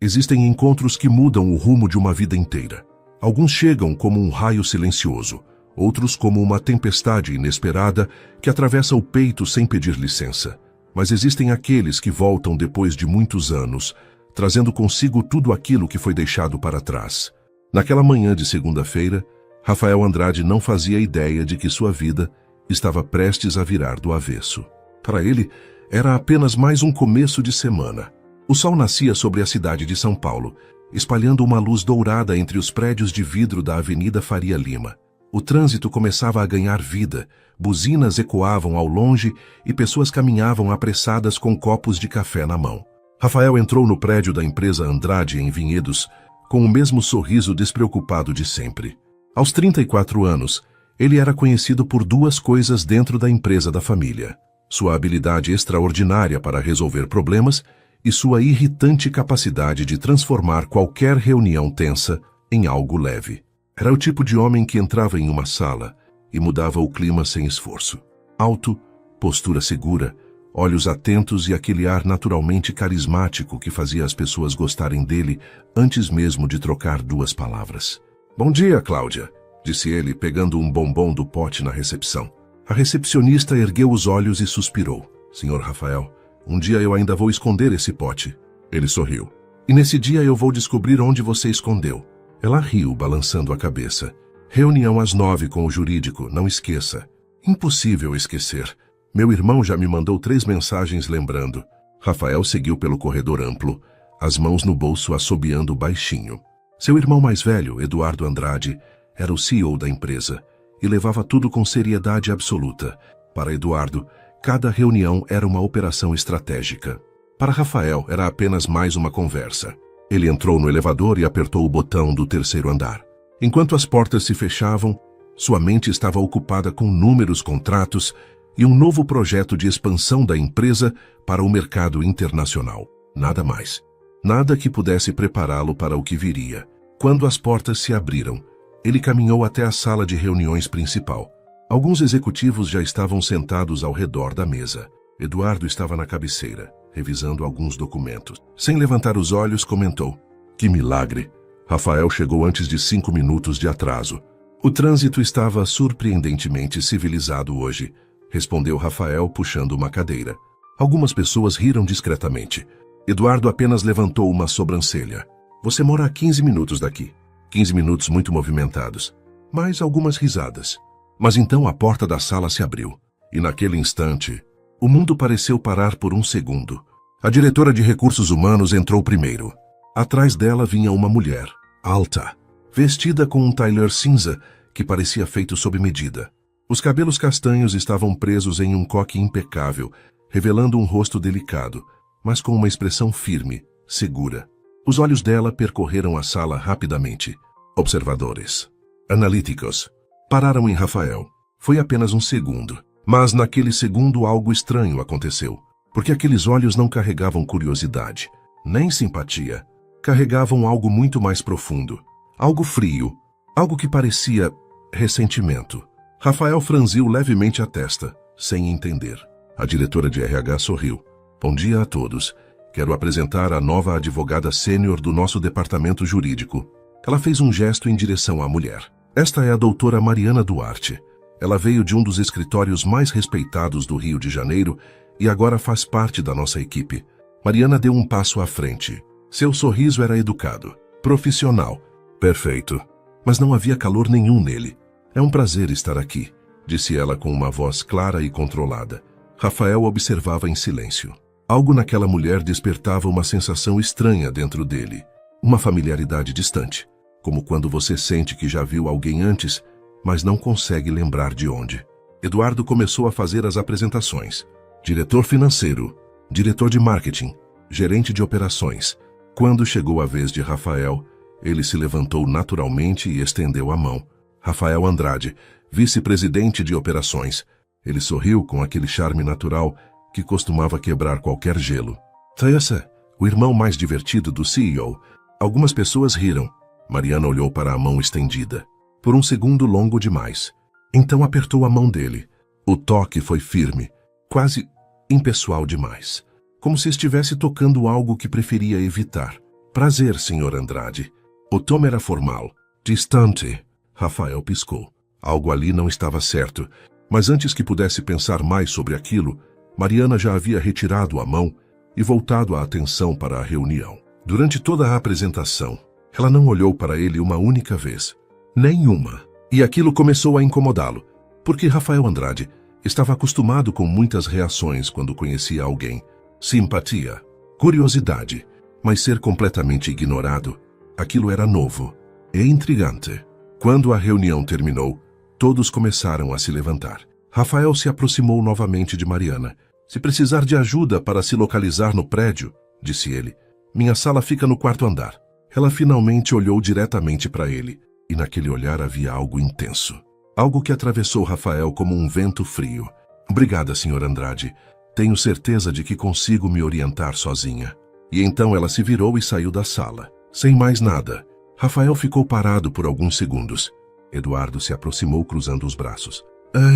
Existem encontros que mudam o rumo de uma vida inteira. Alguns chegam como um raio silencioso, outros como uma tempestade inesperada que atravessa o peito sem pedir licença. Mas existem aqueles que voltam depois de muitos anos, trazendo consigo tudo aquilo que foi deixado para trás. Naquela manhã de segunda-feira, Rafael Andrade não fazia ideia de que sua vida estava prestes a virar do avesso. Para ele, era apenas mais um começo de semana. O sol nascia sobre a cidade de São Paulo, espalhando uma luz dourada entre os prédios de vidro da Avenida Faria Lima. O trânsito começava a ganhar vida, buzinas ecoavam ao longe e pessoas caminhavam apressadas com copos de café na mão. Rafael entrou no prédio da empresa Andrade, em Vinhedos, com o mesmo sorriso despreocupado de sempre. Aos 34 anos, ele era conhecido por duas coisas dentro da empresa da família: sua habilidade extraordinária para resolver problemas e sua irritante capacidade de transformar qualquer reunião tensa em algo leve. Era o tipo de homem que entrava em uma sala e mudava o clima sem esforço. Alto, postura segura, olhos atentos e aquele ar naturalmente carismático que fazia as pessoas gostarem dele antes mesmo de trocar duas palavras. "Bom dia, Cláudia", disse ele, pegando um bombom do pote na recepção. A recepcionista ergueu os olhos e suspirou. "Senhor Rafael, um dia eu ainda vou esconder esse pote." Ele sorriu. "E nesse dia eu vou descobrir onde você escondeu." Ela riu, balançando a cabeça. "Reunião às 9 com o jurídico, não esqueça." "Impossível esquecer. Meu irmão já me mandou 3 mensagens lembrando." Rafael seguiu pelo corredor amplo, as mãos no bolso assobiando baixinho. Seu irmão mais velho, Eduardo Andrade, era o CEO da empresa e levava tudo com seriedade absoluta. Para Eduardo, cada reunião era uma operação estratégica. Para Rafael, era apenas mais uma conversa. Ele entrou no elevador e apertou o botão do 3º andar. Enquanto as portas se fechavam, sua mente estava ocupada com números, contratos e um novo projeto de expansão da empresa para o mercado internacional. Nada mais. Nada que pudesse prepará-lo para o que viria. Quando as portas se abriram, ele caminhou até a sala de reuniões principal. Alguns executivos já estavam sentados ao redor da mesa. Eduardo estava na cabeceira, revisando alguns documentos. Sem levantar os olhos, comentou: "Que milagre! Rafael chegou antes de 5 minutos de atraso." "O trânsito estava surpreendentemente civilizado hoje", respondeu Rafael, puxando uma cadeira. Algumas pessoas riram discretamente. Eduardo apenas levantou uma sobrancelha. "Você mora a 15 minutos daqui." 15 minutos muito movimentados. Mais algumas risadas. Mas então a porta da sala se abriu. E naquele instante, o mundo pareceu parar por um segundo. A diretora de recursos humanos entrou primeiro. Atrás dela vinha uma mulher, alta, vestida com um tailleur cinza que parecia feito sob medida. Os cabelos castanhos estavam presos em um coque impecável, revelando um rosto delicado, mas com uma expressão firme, segura. Os olhos dela percorreram a sala rapidamente. Observadores, analíticos, pararam em Rafael. Foi apenas um segundo. Mas naquele segundo algo estranho aconteceu, porque aqueles olhos não carregavam curiosidade, nem simpatia. Carregavam algo muito mais profundo, algo frio, algo que parecia ressentimento. Rafael franziu levemente a testa, sem entender. A diretora de RH sorriu. "Bom dia a todos. Quero apresentar a nova advogada sênior do nosso departamento jurídico." Ela fez um gesto em direção à mulher. "Esta é a doutora Mariana Duarte. Ela veio de um dos escritórios mais respeitados do Rio de Janeiro e agora faz parte da nossa equipe." Mariana deu um passo à frente. Seu sorriso era educado, profissional, perfeito. Mas não havia calor nenhum nele. "É um prazer estar aqui", disse ela com uma voz clara e controlada. Rafael observava em silêncio. Algo naquela mulher despertava uma sensação estranha dentro dele. Uma familiaridade distante, como quando você sente que já viu alguém antes, mas não consegue lembrar de onde. Eduardo começou a fazer as apresentações. Diretor financeiro, diretor de marketing, gerente de operações. Quando chegou a vez de Rafael, ele se levantou naturalmente e estendeu a mão. Rafael Andrade, vice-presidente de operações. Ele sorriu com aquele charme natural que costumava quebrar qualquer gelo. "Tessa, o irmão mais divertido do CEO." Algumas pessoas riram. Mariana olhou para a mão estendida. Por um segundo longo demais. Então apertou a mão dele. O toque foi firme, quase impessoal demais. Como se estivesse tocando algo que preferia evitar. Prazer, Sr. Andrade. O tom era formal, distante. Rafael piscou. Algo ali não estava certo, mas antes que pudesse pensar mais sobre aquilo, Mariana já havia retirado a mão e voltado a atenção para a reunião. Durante toda a apresentação, ela não olhou para ele uma única vez. Nenhuma. E aquilo começou a incomodá-lo, porque Rafael Andrade estava acostumado com muitas reações quando conhecia alguém. Simpatia, curiosidade, mas ser completamente ignorado, aquilo era novo e intrigante. Quando a reunião terminou, todos começaram a se levantar. Rafael se aproximou novamente de Mariana. Se precisar de ajuda para se localizar no prédio, disse ele, minha sala fica no 4º andar. Ela finalmente olhou diretamente para ele, e naquele olhar havia algo intenso. Algo que atravessou Rafael como um vento frio. Obrigada, Sr. Andrade. Tenho certeza de que consigo me orientar sozinha. E então ela se virou e saiu da sala. Sem mais nada, Rafael ficou parado por alguns segundos. Eduardo se aproximou cruzando os braços.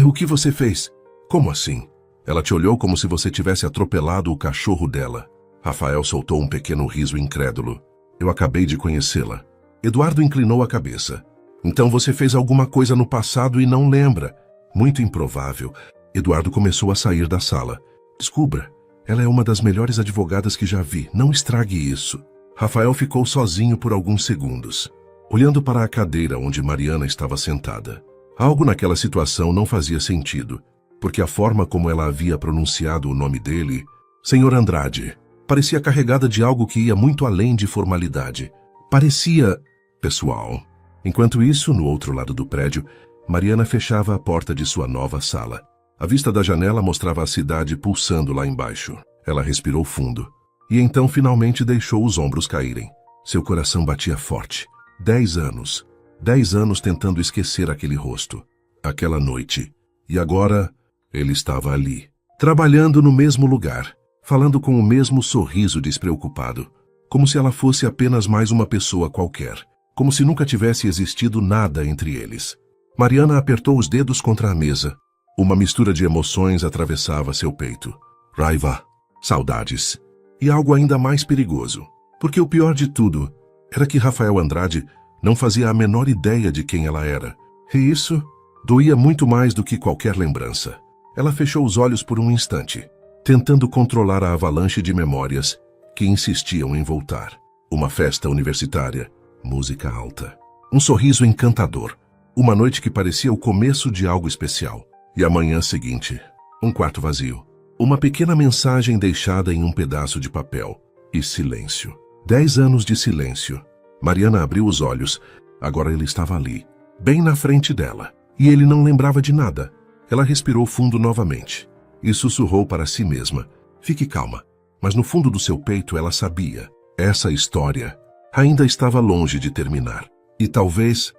O que você fez? Como assim? Ela te olhou como se você tivesse atropelado o cachorro dela. Rafael soltou um pequeno riso incrédulo. Eu acabei de conhecê-la. Eduardo inclinou a cabeça. Então você fez alguma coisa no passado e não lembra. Muito improvável. Eduardo começou a sair da sala. Descubra, ela é uma das melhores advogadas que já vi. Não estrague isso. Rafael ficou sozinho por alguns segundos, olhando para a cadeira onde Mariana estava sentada. Algo naquela situação não fazia sentido, porque a forma como ela havia pronunciado o nome dele, Sr. Andrade, parecia carregada de algo que ia muito além de formalidade. Parecia pessoal. Enquanto isso, no outro lado do prédio, Mariana fechava a porta de sua nova sala. A vista da janela mostrava a cidade pulsando lá embaixo. Ela respirou fundo. E então finalmente deixou os ombros caírem. Seu coração batia forte. 10 anos. 10 anos tentando esquecer aquele rosto. Aquela noite. E agora, ele estava ali. Trabalhando no mesmo lugar. Falando com o mesmo sorriso despreocupado. Como se ela fosse apenas mais uma pessoa qualquer. Como se nunca tivesse existido nada entre eles. Mariana apertou os dedos contra a mesa. Uma mistura de emoções atravessava seu peito. Raiva. Saudades. E algo ainda mais perigoso, porque o pior de tudo era que Rafael Andrade não fazia a menor ideia de quem ela era. E isso doía muito mais do que qualquer lembrança. Ela fechou os olhos por um instante, tentando controlar a avalanche de memórias que insistiam em voltar. Uma festa universitária, música alta, um sorriso encantador, uma noite que parecia o começo de algo especial. E a manhã seguinte, um quarto vazio. Uma pequena mensagem deixada em um pedaço de papel. E silêncio. 10 anos de silêncio. Mariana abriu os olhos. Agora ele estava ali, bem na frente dela. E ele não lembrava de nada. Ela respirou fundo novamente. E sussurrou para si mesma. Fique calma. Mas no fundo do seu peito ela sabia. Essa história ainda estava longe de terminar. E talvez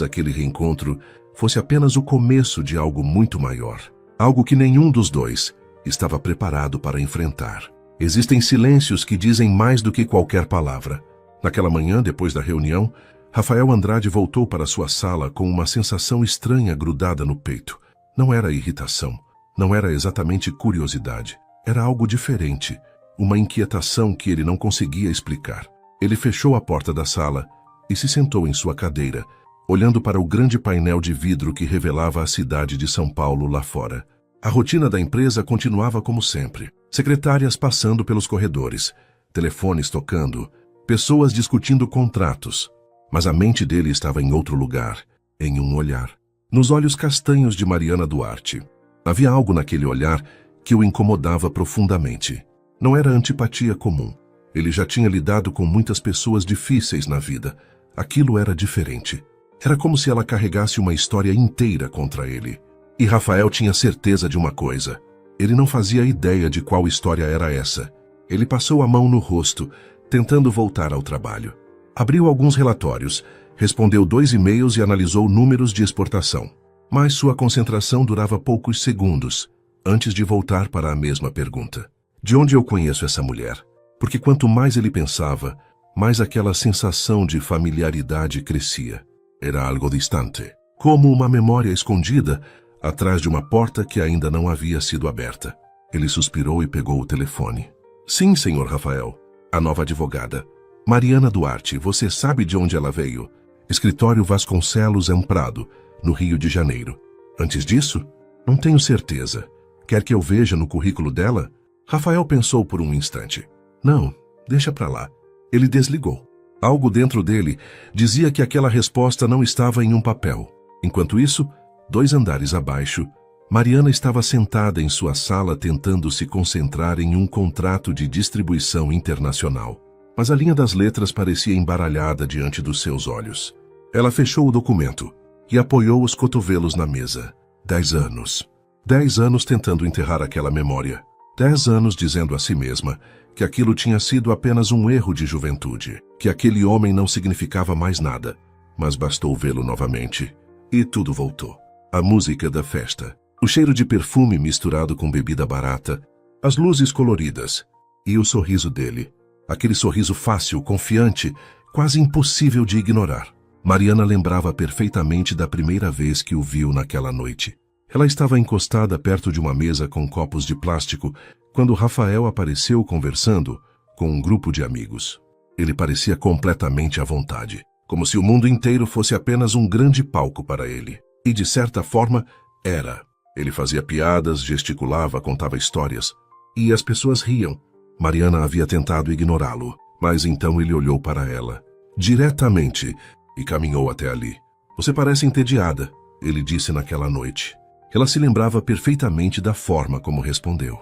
aquele reencontro fosse apenas o começo de algo muito maior. Algo que nenhum dos dois estava preparado para enfrentar. Existem silêncios que dizem mais do que qualquer palavra. Naquela manhã, depois da reunião, Rafael Andrade voltou para sua sala com uma sensação estranha grudada no peito. Não era irritação, não era exatamente curiosidade. Era algo diferente, uma inquietação que ele não conseguia explicar. Ele fechou a porta da sala e se sentou em sua cadeira, olhando para o grande painel de vidro que revelava a cidade de São Paulo lá fora. A rotina da empresa continuava como sempre. Secretárias passando pelos corredores, telefones tocando, pessoas discutindo contratos. Mas a mente dele estava em outro lugar, em um olhar. Nos olhos castanhos de Mariana Duarte. Havia algo naquele olhar que o incomodava profundamente. Não era antipatia comum. Ele já tinha lidado com muitas pessoas difíceis na vida. Aquilo era diferente. Era como se ela carregasse uma história inteira contra ele. E Rafael tinha certeza de uma coisa. Ele não fazia ideia de qual história era essa. Ele passou a mão no rosto, tentando voltar ao trabalho. Abriu alguns relatórios, respondeu 2 e-mails e analisou números de exportação. Mas sua concentração durava poucos segundos, antes de voltar para a mesma pergunta. De onde eu conheço essa mulher? Porque quanto mais ele pensava, mais aquela sensação de familiaridade crescia. Era algo distante, como uma memória escondida atrás de uma porta que ainda não havia sido aberta. Ele suspirou e pegou o telefone. Sim, senhor Rafael. A nova advogada. Mariana Duarte, você sabe de onde ela veio? Escritório Vasconcelos é um Prado, no Rio de Janeiro. Antes disso? Não tenho certeza. Quer que eu veja no currículo dela? Rafael pensou por um instante. Não, deixa pra lá. Ele desligou. Algo dentro dele dizia que aquela resposta não estava em um papel. Enquanto isso, 2 andares abaixo, Mariana estava sentada em sua sala tentando se concentrar em um contrato de distribuição internacional. Mas a linha das letras parecia embaralhada diante dos seus olhos. Ela fechou o documento e apoiou os cotovelos na mesa. 10 anos. 10 anos tentando enterrar aquela memória. 10 anos dizendo a si mesma que aquilo tinha sido apenas um erro de juventude, que aquele homem não significava mais nada. Mas bastou vê-lo novamente. E tudo voltou. A música da festa, o cheiro de perfume misturado com bebida barata, as luzes coloridas e o sorriso dele. Aquele sorriso fácil, confiante, quase impossível de ignorar. Mariana lembrava perfeitamente da primeira vez que o viu naquela noite. Ela estava encostada perto de uma mesa com copos de plástico quando Rafael apareceu conversando com um grupo de amigos. Ele parecia completamente à vontade, como se o mundo inteiro fosse apenas um grande palco para ele. E, de certa forma, era. Ele fazia piadas, gesticulava, contava histórias. E as pessoas riam. Mariana havia tentado ignorá-lo, mas então ele olhou para ela, diretamente, e caminhou até ali. Você parece entediada, ele disse naquela noite. Ela se lembrava perfeitamente da forma como respondeu.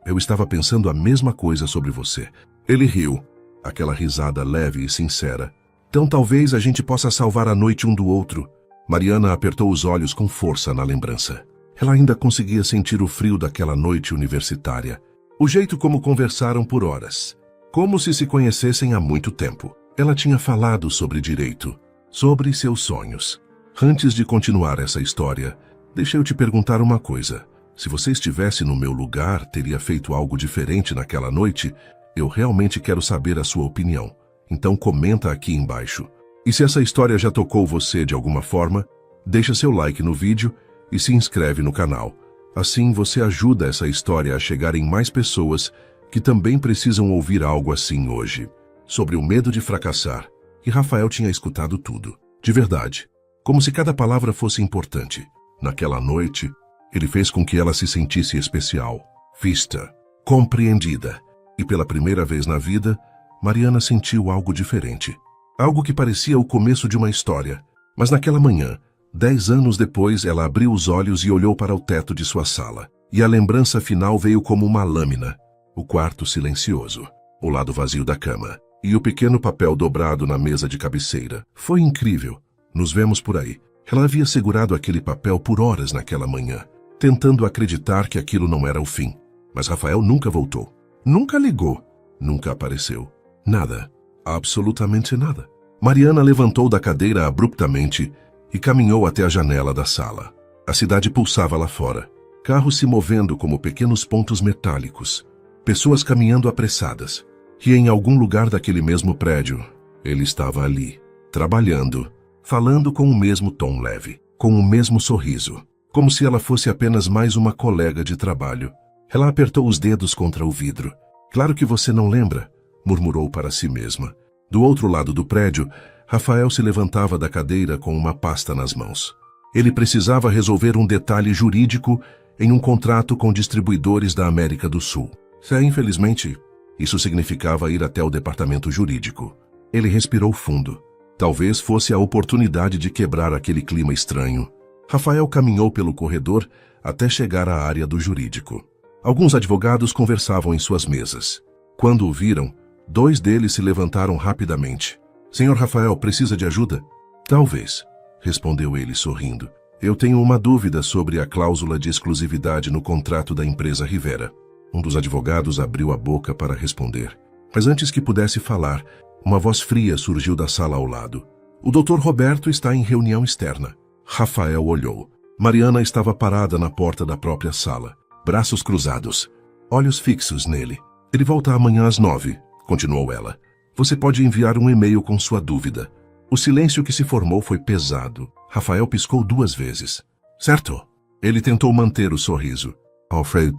Eu estava pensando a mesma coisa sobre você. Ele riu, aquela risada leve e sincera. Então talvez a gente possa salvar a noite um do outro. Mariana apertou os olhos com força na lembrança. Ela ainda conseguia sentir o frio daquela noite universitária. O jeito como conversaram por horas. Como se conhecessem há muito tempo. Ela tinha falado sobre direito, sobre seus sonhos. Antes de continuar essa história, deixa eu te perguntar uma coisa. Se você estivesse no meu lugar, teria feito algo diferente naquela noite? Eu realmente quero saber a sua opinião. Então comenta aqui embaixo. E se essa história já tocou você de alguma forma, deixa seu like no vídeo e se inscreve no canal. Assim você ajuda essa história a chegar em mais pessoas que também precisam ouvir algo assim hoje. Sobre o medo de fracassar. E Rafael tinha escutado tudo. De verdade. Como se cada palavra fosse importante. Naquela noite, ele fez com que ela se sentisse especial, vista, compreendida. E pela primeira vez na vida, Mariana sentiu algo diferente. Algo que parecia o começo de uma história. Mas naquela manhã, 10 anos depois, ela abriu os olhos e olhou para o teto de sua sala. E a lembrança final veio como uma lâmina. O quarto silencioso, o lado vazio da cama e o pequeno papel dobrado na mesa de cabeceira. Foi incrível. Nos vemos por aí. Ela havia segurado aquele papel por horas naquela manhã, tentando acreditar que aquilo não era o fim. Mas Rafael nunca voltou. Nunca ligou. Nunca apareceu. Nada. Absolutamente nada. Mariana levantou da cadeira abruptamente e caminhou até a janela da sala. A cidade pulsava lá fora. Carros se movendo como pequenos pontos metálicos. Pessoas caminhando apressadas. E em algum lugar daquele mesmo prédio, ele estava ali, trabalhando, falando com o mesmo tom leve, com o mesmo sorriso, como se ela fosse apenas mais uma colega de trabalho. Ela apertou os dedos contra o vidro. Claro que você não lembra, murmurou para si mesma. Do outro lado do prédio, Rafael se levantava da cadeira com uma pasta nas mãos. Ele precisava resolver um detalhe jurídico em um contrato com distribuidores da América do Sul. Infelizmente, isso significava ir até o departamento jurídico. Ele respirou fundo. Talvez fosse a oportunidade de quebrar aquele clima estranho. Rafael caminhou pelo corredor até chegar à área do jurídico. Alguns advogados conversavam em suas mesas. Quando o viram, 2 deles se levantaram rapidamente. Senhor Rafael, precisa de ajuda? Talvez, respondeu ele sorrindo. Eu tenho uma dúvida sobre a cláusula de exclusividade no contrato da empresa Rivera. Um dos advogados abriu a boca para responder. Mas antes que pudesse falar, uma voz fria surgiu da sala ao lado. O Dr. Roberto está em reunião externa. Rafael olhou. Mariana estava parada na porta da própria sala, braços cruzados, olhos fixos nele. Ele volta amanhã às 9, continuou ela. Você pode enviar um e-mail com sua dúvida. O silêncio que se formou foi pesado. Rafael piscou 2 vezes. Certo. Ele tentou manter o sorriso. Alfred,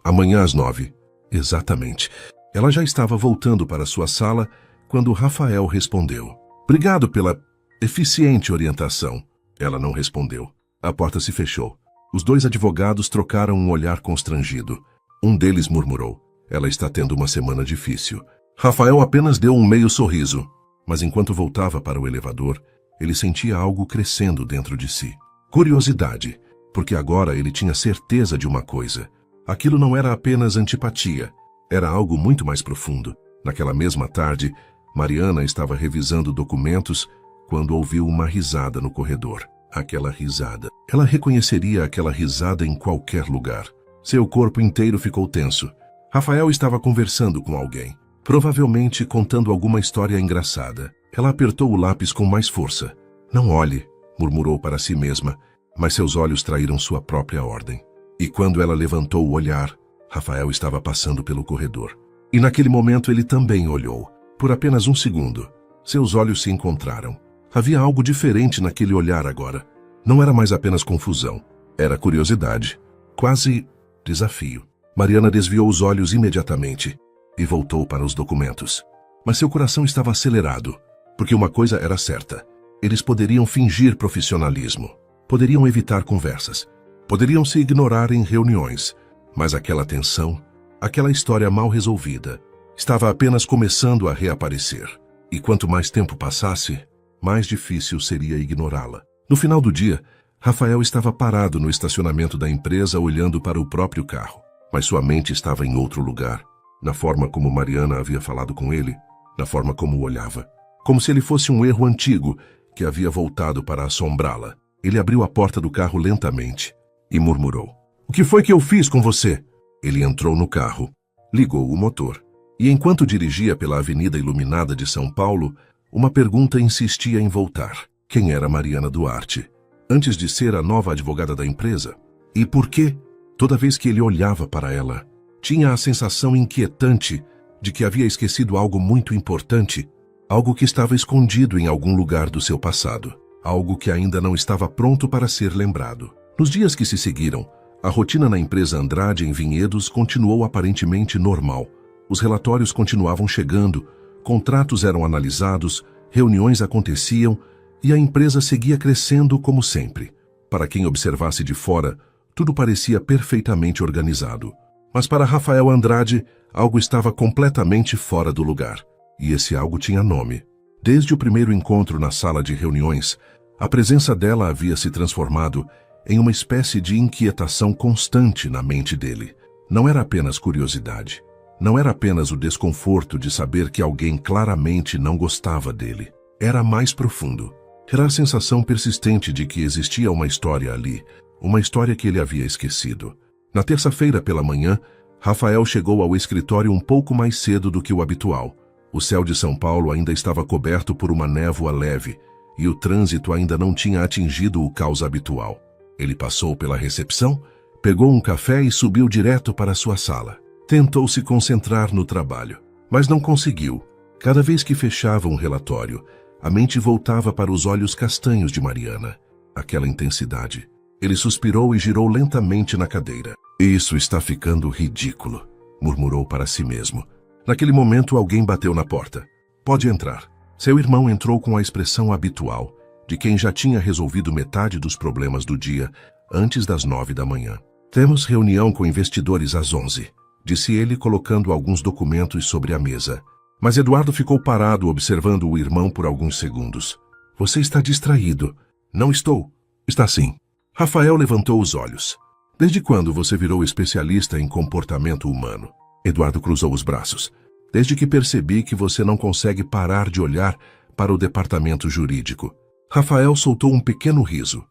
amanhã às 9. Exatamente. Ela já estava voltando para sua sala quando Rafael respondeu. Obrigado pela eficiente orientação. Ela não respondeu. A porta se fechou. Os dois advogados trocaram um olhar constrangido. Um deles murmurou. Ela está tendo uma semana difícil. Rafael apenas deu um meio sorriso. Mas enquanto voltava para o elevador, ele sentia algo crescendo dentro de si. Curiosidade, porque agora ele tinha certeza de uma coisa. Aquilo não era apenas antipatia, era algo muito mais profundo. Naquela mesma tarde, Mariana estava revisando documentos quando ouviu uma risada no corredor. Aquela risada. Ela reconheceria aquela risada em qualquer lugar. Seu corpo inteiro ficou tenso. Rafael estava conversando com alguém, provavelmente contando alguma história engraçada. Ela apertou o lápis com mais força. Não olhe, murmurou para si mesma, mas seus olhos traíram sua própria ordem. E quando ela levantou o olhar, Rafael estava passando pelo corredor. E naquele momento ele também olhou. Por apenas um segundo, seus olhos se encontraram. Havia algo diferente naquele olhar agora. Não era mais apenas confusão. Era curiosidade. Quase desafio. Mariana desviou os olhos imediatamente e voltou para os documentos. Mas seu coração estava acelerado, porque uma coisa era certa. Eles poderiam fingir profissionalismo. Poderiam evitar conversas. Poderiam se ignorar em reuniões. Mas aquela tensão, aquela história mal resolvida, estava apenas começando a reaparecer. E quanto mais tempo passasse, mais difícil seria ignorá-la. No final do dia, Rafael estava parado no estacionamento da empresa olhando para o próprio carro. Mas sua mente estava em outro lugar, na forma como Mariana havia falado com ele, na forma como o olhava. Como se ele fosse um erro antigo que havia voltado para assombrá-la. Ele abriu a porta do carro lentamente e murmurou. O que foi que eu fiz com você? Ele entrou no carro, ligou o motor. E enquanto dirigia pela avenida iluminada de São Paulo, uma pergunta insistia em voltar. Quem era Mariana Duarte? Antes de ser a nova advogada da empresa? E por quê? Toda vez que ele olhava para ela, tinha a sensação inquietante de que havia esquecido algo muito importante, algo que estava escondido em algum lugar do seu passado, algo que ainda não estava pronto para ser lembrado. Nos dias que se seguiram, a rotina na empresa Andrade em Vinhedos continuou aparentemente normal. Os relatórios continuavam chegando, contratos eram analisados, reuniões aconteciam e a empresa seguia crescendo como sempre. Para quem observasse de fora, tudo parecia perfeitamente organizado. Mas para Rafael Andrade, algo estava completamente fora do lugar. E esse algo tinha nome. Desde o primeiro encontro na sala de reuniões, a presença dela havia se transformado em uma espécie de inquietação constante na mente dele. Não era apenas curiosidade. Não era apenas o desconforto de saber que alguém claramente não gostava dele. Era mais profundo. Era a sensação persistente de que existia uma história ali, uma história que ele havia esquecido. Na terça-feira pela manhã, Rafael chegou ao escritório um pouco mais cedo do que o habitual. O céu de São Paulo ainda estava coberto por uma névoa leve e o trânsito ainda não tinha atingido o caos habitual. Ele passou pela recepção, pegou um café e subiu direto para sua sala. Tentou se concentrar no trabalho, mas não conseguiu. Cada vez que fechava um relatório, a mente voltava para os olhos castanhos de Mariana. Aquela intensidade. Ele suspirou e girou lentamente na cadeira. Isso está ficando ridículo, murmurou para si mesmo. Naquele momento, alguém bateu na porta. Pode entrar. Seu irmão entrou com a expressão habitual de quem já tinha resolvido metade dos problemas do dia antes das 9 da manhã. Temos reunião com investidores às 11, disse ele colocando alguns documentos sobre a mesa. Mas Eduardo ficou parado observando o irmão por alguns segundos. Você está distraído. Não estou. Está sim. Rafael levantou os olhos. Desde quando você virou especialista em comportamento humano? Eduardo cruzou os braços. Desde que percebi que você não consegue parar de olhar para o departamento jurídico. Rafael soltou um pequeno riso.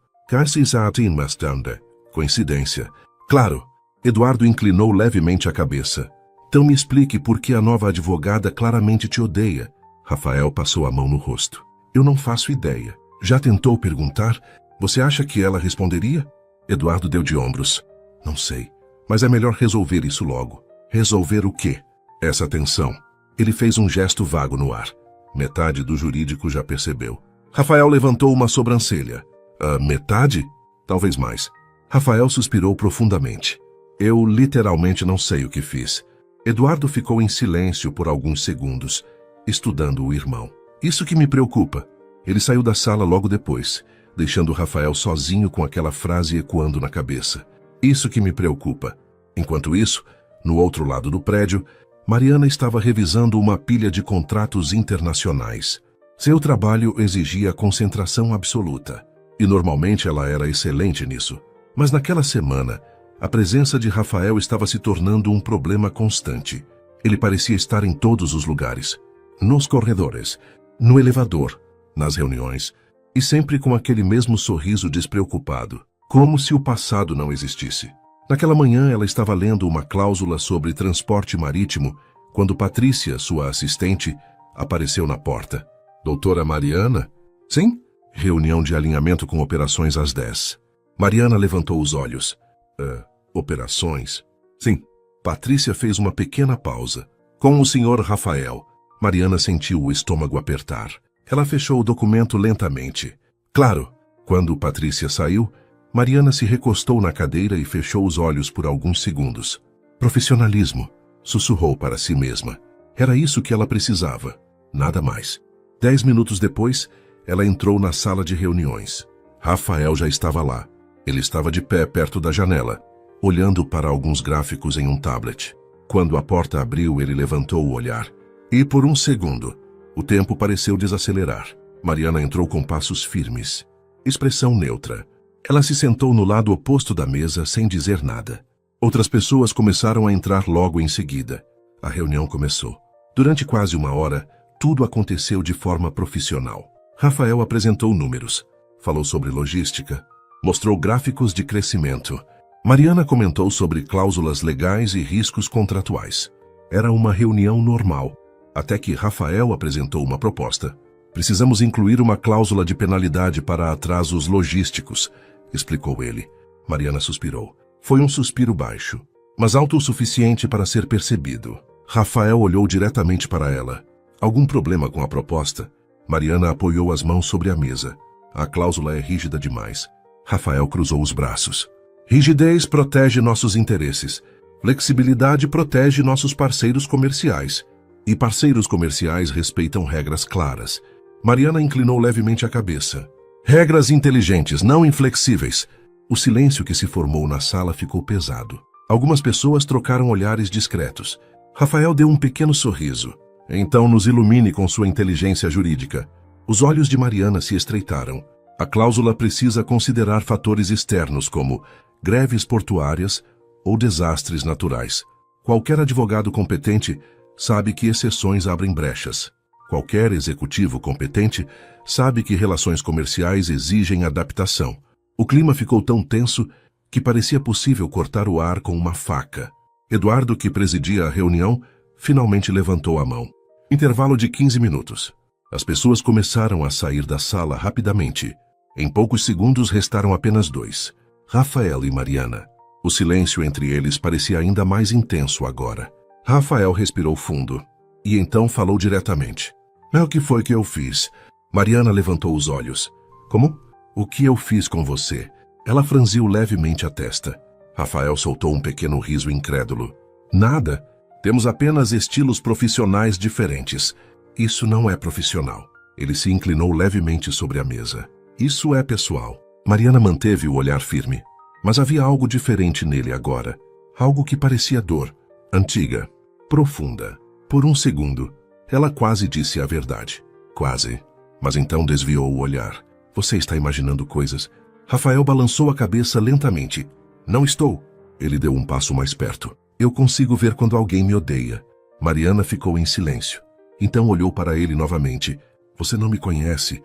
Coincidência. Claro. Eduardo inclinou levemente a cabeça. Então me explique por que a nova advogada claramente te odeia. Rafael passou a mão no rosto. Eu não faço ideia. Já tentou perguntar? Você acha que ela responderia? Eduardo deu de ombros. Não sei, mas é melhor resolver isso logo. Resolver o quê? Essa tensão. Ele fez um gesto vago no ar. Metade do jurídico já percebeu. Rafael levantou uma sobrancelha. Metade? Talvez mais. Rafael suspirou profundamente. Eu literalmente não sei o que fiz. Eduardo ficou em silêncio por alguns segundos, estudando o irmão. Isso que me preocupa. Ele saiu da sala logo depois, deixando Rafael sozinho com aquela frase ecoando na cabeça. Isso que me preocupa. Enquanto isso, no outro lado do prédio, Mariana estava revisando uma pilha de contratos internacionais. Seu trabalho exigia concentração absoluta, e normalmente ela era excelente nisso. Mas naquela semana, a presença de Rafael estava se tornando um problema constante. Ele parecia estar em todos os lugares. Nos corredores, no elevador, nas reuniões, e sempre com aquele mesmo sorriso despreocupado, como se o passado não existisse. Naquela manhã ela estava lendo uma cláusula sobre transporte marítimo quando Patrícia, sua assistente, apareceu na porta. Doutora Mariana? Sim? Reunião de alinhamento com operações às 10. Mariana levantou os olhos. Operações? Sim. Patrícia fez uma pequena pausa. Com o senhor Rafael. Mariana sentiu o estômago apertar. Ela fechou o documento lentamente. Claro, quando Patrícia saiu, Mariana se recostou na cadeira e fechou os olhos por alguns segundos. Profissionalismo, sussurrou para si mesma. Era isso que ela precisava. Nada mais. 10 minutos depois, ela entrou na sala de reuniões. Rafael já estava lá. Ele estava de pé perto da janela, olhando para alguns gráficos em um tablet. Quando a porta abriu, ele levantou o olhar. E por um segundo, o tempo pareceu desacelerar. Mariana entrou com passos firmes. Expressão neutra. Ela se sentou no lado oposto da mesa sem dizer nada. Outras pessoas começaram a entrar logo em seguida. A reunião começou. Durante quase uma hora, tudo aconteceu de forma profissional. Rafael apresentou números, falou sobre logística, mostrou gráficos de crescimento. Mariana comentou sobre cláusulas legais e riscos contratuais. Era uma reunião normal, até que Rafael apresentou uma proposta. Precisamos incluir uma cláusula de penalidade para atrasos logísticos, explicou ele. Mariana suspirou. Foi um suspiro baixo, mas alto o suficiente para ser percebido. Rafael olhou diretamente para ela. Algum problema com a proposta? Mariana apoiou as mãos sobre a mesa. A cláusula é rígida demais. Rafael cruzou os braços. Rigidez protege nossos interesses. Flexibilidade protege nossos parceiros comerciais. E parceiros comerciais respeitam regras claras. Mariana inclinou levemente a cabeça. Regras inteligentes, não inflexíveis. O silêncio que se formou na sala ficou pesado. Algumas pessoas trocaram olhares discretos. Rafael deu um pequeno sorriso. Então nos ilumine com sua inteligência jurídica. Os olhos de Mariana se estreitaram. A cláusula precisa considerar fatores externos como greves portuárias ou desastres naturais. Qualquer advogado competente sabe que exceções abrem brechas. Qualquer executivo competente sabe que relações comerciais exigem adaptação. O clima ficou tão tenso que parecia possível cortar o ar com uma faca. Eduardo, que presidia a reunião, finalmente levantou a mão. Intervalo de 15 minutos. As pessoas começaram a sair da sala rapidamente. Em poucos segundos restaram apenas 2. Rafael e Mariana. O silêncio entre eles parecia ainda mais intenso agora. Rafael respirou fundo e então falou diretamente. O que foi que eu fiz? Mariana levantou os olhos. Como? O que eu fiz com você? Ela franziu levemente a testa. Rafael soltou um pequeno riso incrédulo. Nada. Temos apenas estilos profissionais diferentes. Isso não é profissional. Ele se inclinou levemente sobre a mesa. Isso é pessoal. Mariana manteve o olhar firme. Mas havia algo diferente nele agora. Algo que parecia dor. Antiga. Profunda. Por um segundo, ela quase disse a verdade. Quase. Mas então desviou o olhar. Você está imaginando coisas. Rafael balançou a cabeça lentamente. Não estou. Ele deu um passo mais perto. Eu consigo ver quando alguém me odeia. Mariana ficou em silêncio. Então olhou para ele novamente. Você não me conhece.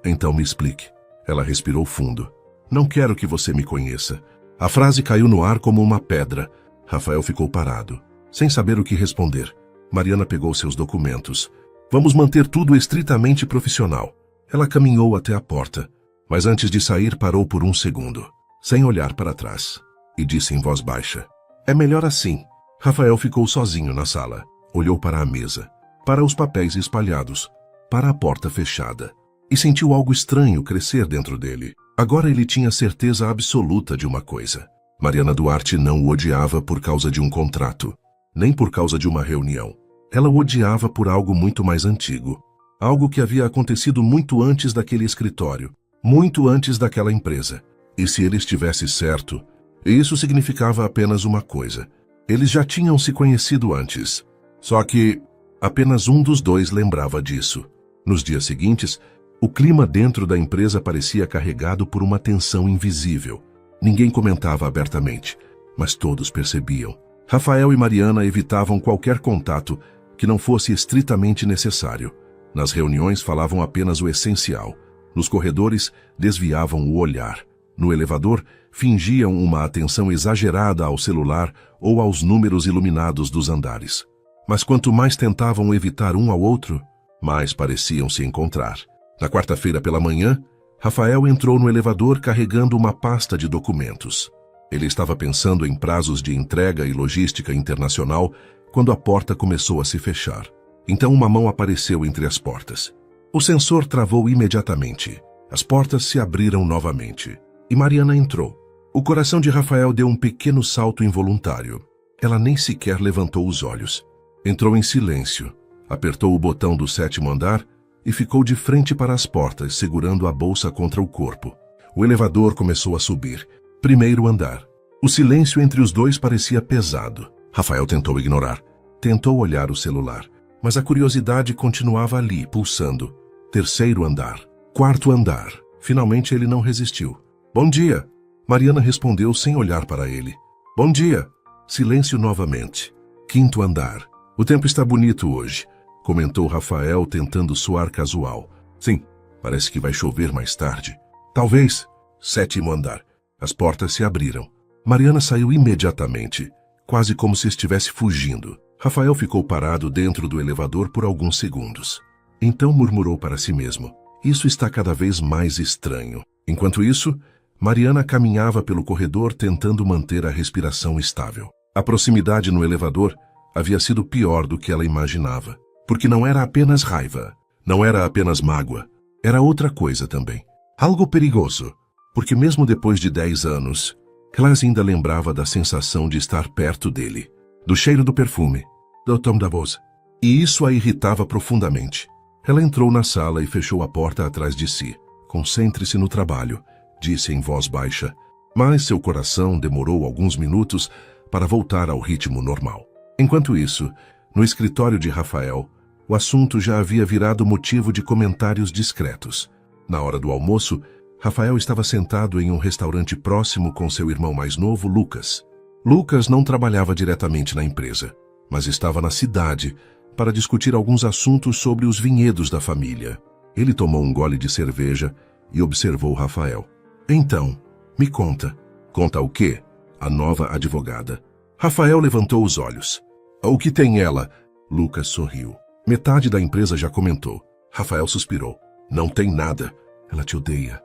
Então me explique. Ela respirou fundo. Não quero que você me conheça. A frase caiu no ar como uma pedra. Rafael ficou parado, sem saber o que responder. Mariana pegou seus documentos. Vamos manter tudo estritamente profissional. Ela caminhou até a porta, mas antes de sair parou por um segundo, sem olhar para trás, e disse em voz baixa. É melhor assim. Rafael ficou sozinho na sala. Olhou para a mesa, para os papéis espalhados, para a porta fechada, e sentiu algo estranho crescer dentro dele. Agora ele tinha certeza absoluta de uma coisa. Mariana Duarte não o odiava por causa de um contrato. nem por causa de uma reunião. Ela o odiava por algo muito mais antigo. Algo que havia acontecido muito antes daquele escritório, muito antes daquela empresa. E se ele estivesse certo, isso significava apenas uma coisa. Eles já tinham se conhecido antes. Só que apenas um dos dois lembrava disso. Nos dias seguintes, o clima dentro da empresa parecia carregado por uma tensão invisível. Ninguém comentava abertamente, mas todos percebiam. Rafael e Mariana evitavam qualquer contato que não fosse estritamente necessário. Nas reuniões falavam apenas o essencial. Nos corredores, desviavam o olhar. No elevador, fingiam uma atenção exagerada ao celular ou aos números iluminados dos andares. Mas quanto mais tentavam evitar um ao outro, mais pareciam se encontrar. Na quarta-feira pela manhã, Rafael entrou no elevador carregando uma pasta de documentos. Ele estava pensando em prazos de entrega e logística internacional quando a porta começou a se fechar. Então uma mão apareceu entre as portas. O sensor travou imediatamente. As portas se abriram novamente. E Mariana entrou. O coração de Rafael deu um pequeno salto involuntário. Ela nem sequer levantou os olhos. Entrou em silêncio, apertou o botão do 7º andar e ficou de frente para as portas, segurando a bolsa contra o corpo. O elevador começou a subir. Primeiro andar. O silêncio entre os dois parecia pesado. Rafael tentou ignorar. Tentou olhar o celular. Mas a curiosidade continuava ali, pulsando. Terceiro andar. Quarto andar. Finalmente ele não resistiu. Bom dia. Mariana respondeu sem olhar para ele. Bom dia. Silêncio novamente. Quinto andar. O tempo está bonito hoje, comentou Rafael tentando soar casual. Sim, parece que vai chover mais tarde. Talvez. Sétimo andar. As portas se abriram. Mariana saiu imediatamente, quase como se estivesse fugindo. Rafael ficou parado dentro do elevador por alguns segundos. Então murmurou para si mesmo. Isso está cada vez mais estranho. Enquanto isso, Mariana caminhava pelo corredor tentando manter a respiração estável. A proximidade no elevador havia sido pior do que ela imaginava. Porque não era apenas raiva, não era apenas mágoa, era outra coisa também. Algo perigoso, porque mesmo depois de 10 anos, ela ainda lembrava da sensação de estar perto dele, do cheiro do perfume, do tom da voz. E isso a irritava profundamente. Ela entrou na sala e fechou a porta atrás de si. Concentre-se no trabalho, disse em voz baixa, mas seu coração demorou alguns minutos para voltar ao ritmo normal. Enquanto isso, no escritório de Rafael, o assunto já havia virado motivo de comentários discretos. Na hora do almoço, Rafael estava sentado em um restaurante próximo com seu irmão mais novo, Lucas. Lucas não trabalhava diretamente na empresa, mas estava na cidade para discutir alguns assuntos sobre os vinhedos da família. Ele tomou um gole de cerveja e observou Rafael. Então, me conta. Conta o quê? A nova advogada. Rafael levantou os olhos. O que tem ela? Lucas sorriu. Metade da empresa já comentou. Rafael suspirou. Não tem nada. Ela te odeia.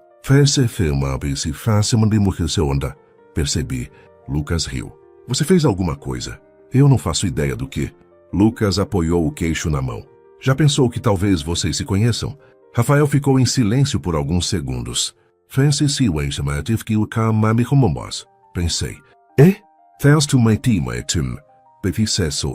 Percebi. Lucas riu. Você fez alguma coisa? Eu não faço ideia do que. Lucas apoiou o queixo na mão. Já pensou que talvez vocês se conheçam? Rafael ficou em silêncio por alguns segundos. Pensei.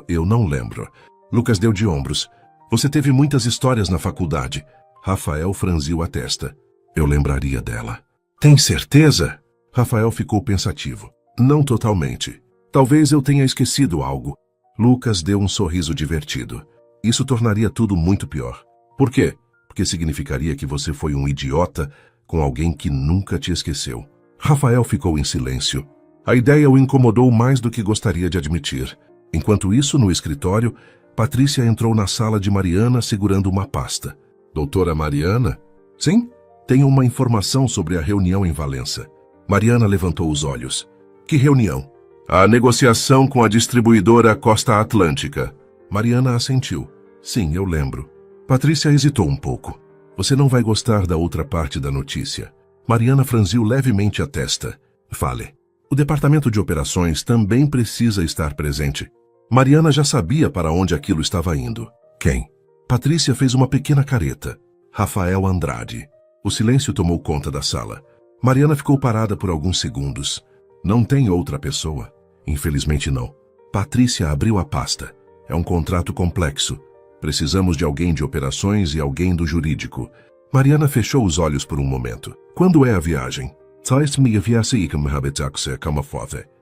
Eu não lembro. Lucas deu de ombros. Você teve muitas histórias na faculdade. Rafael franziu a testa. Eu lembraria dela. Tem certeza? Rafael ficou pensativo. Não totalmente. Talvez eu tenha esquecido algo. Lucas deu um sorriso divertido. Isso tornaria tudo muito pior. Por quê? Porque significaria que você foi um idiota com alguém que nunca te esqueceu. Rafael ficou em silêncio. A ideia o incomodou mais do que gostaria de admitir. Enquanto isso, no escritório, Patrícia entrou na sala de Mariana segurando uma pasta. Doutora Mariana? Sim? Tenho uma informação sobre a reunião em Valença. Mariana levantou os olhos. Que reunião? A negociação com a distribuidora Costa Atlântica. Mariana assentiu. Sim, eu lembro. Patrícia hesitou um pouco. Você não vai gostar da outra parte da notícia. Mariana franziu levemente a testa. Fale. O departamento de operações também precisa estar presente. Mariana já sabia para onde aquilo estava indo. Quem? Patrícia fez uma pequena careta. Rafael Andrade. O silêncio tomou conta da sala. Mariana ficou parada por alguns segundos. Não tem outra pessoa? Infelizmente não. Patrícia abriu a pasta. É um contrato complexo. Precisamos de alguém de operações e alguém do jurídico. Mariana fechou os olhos por um momento. Quando é a viagem?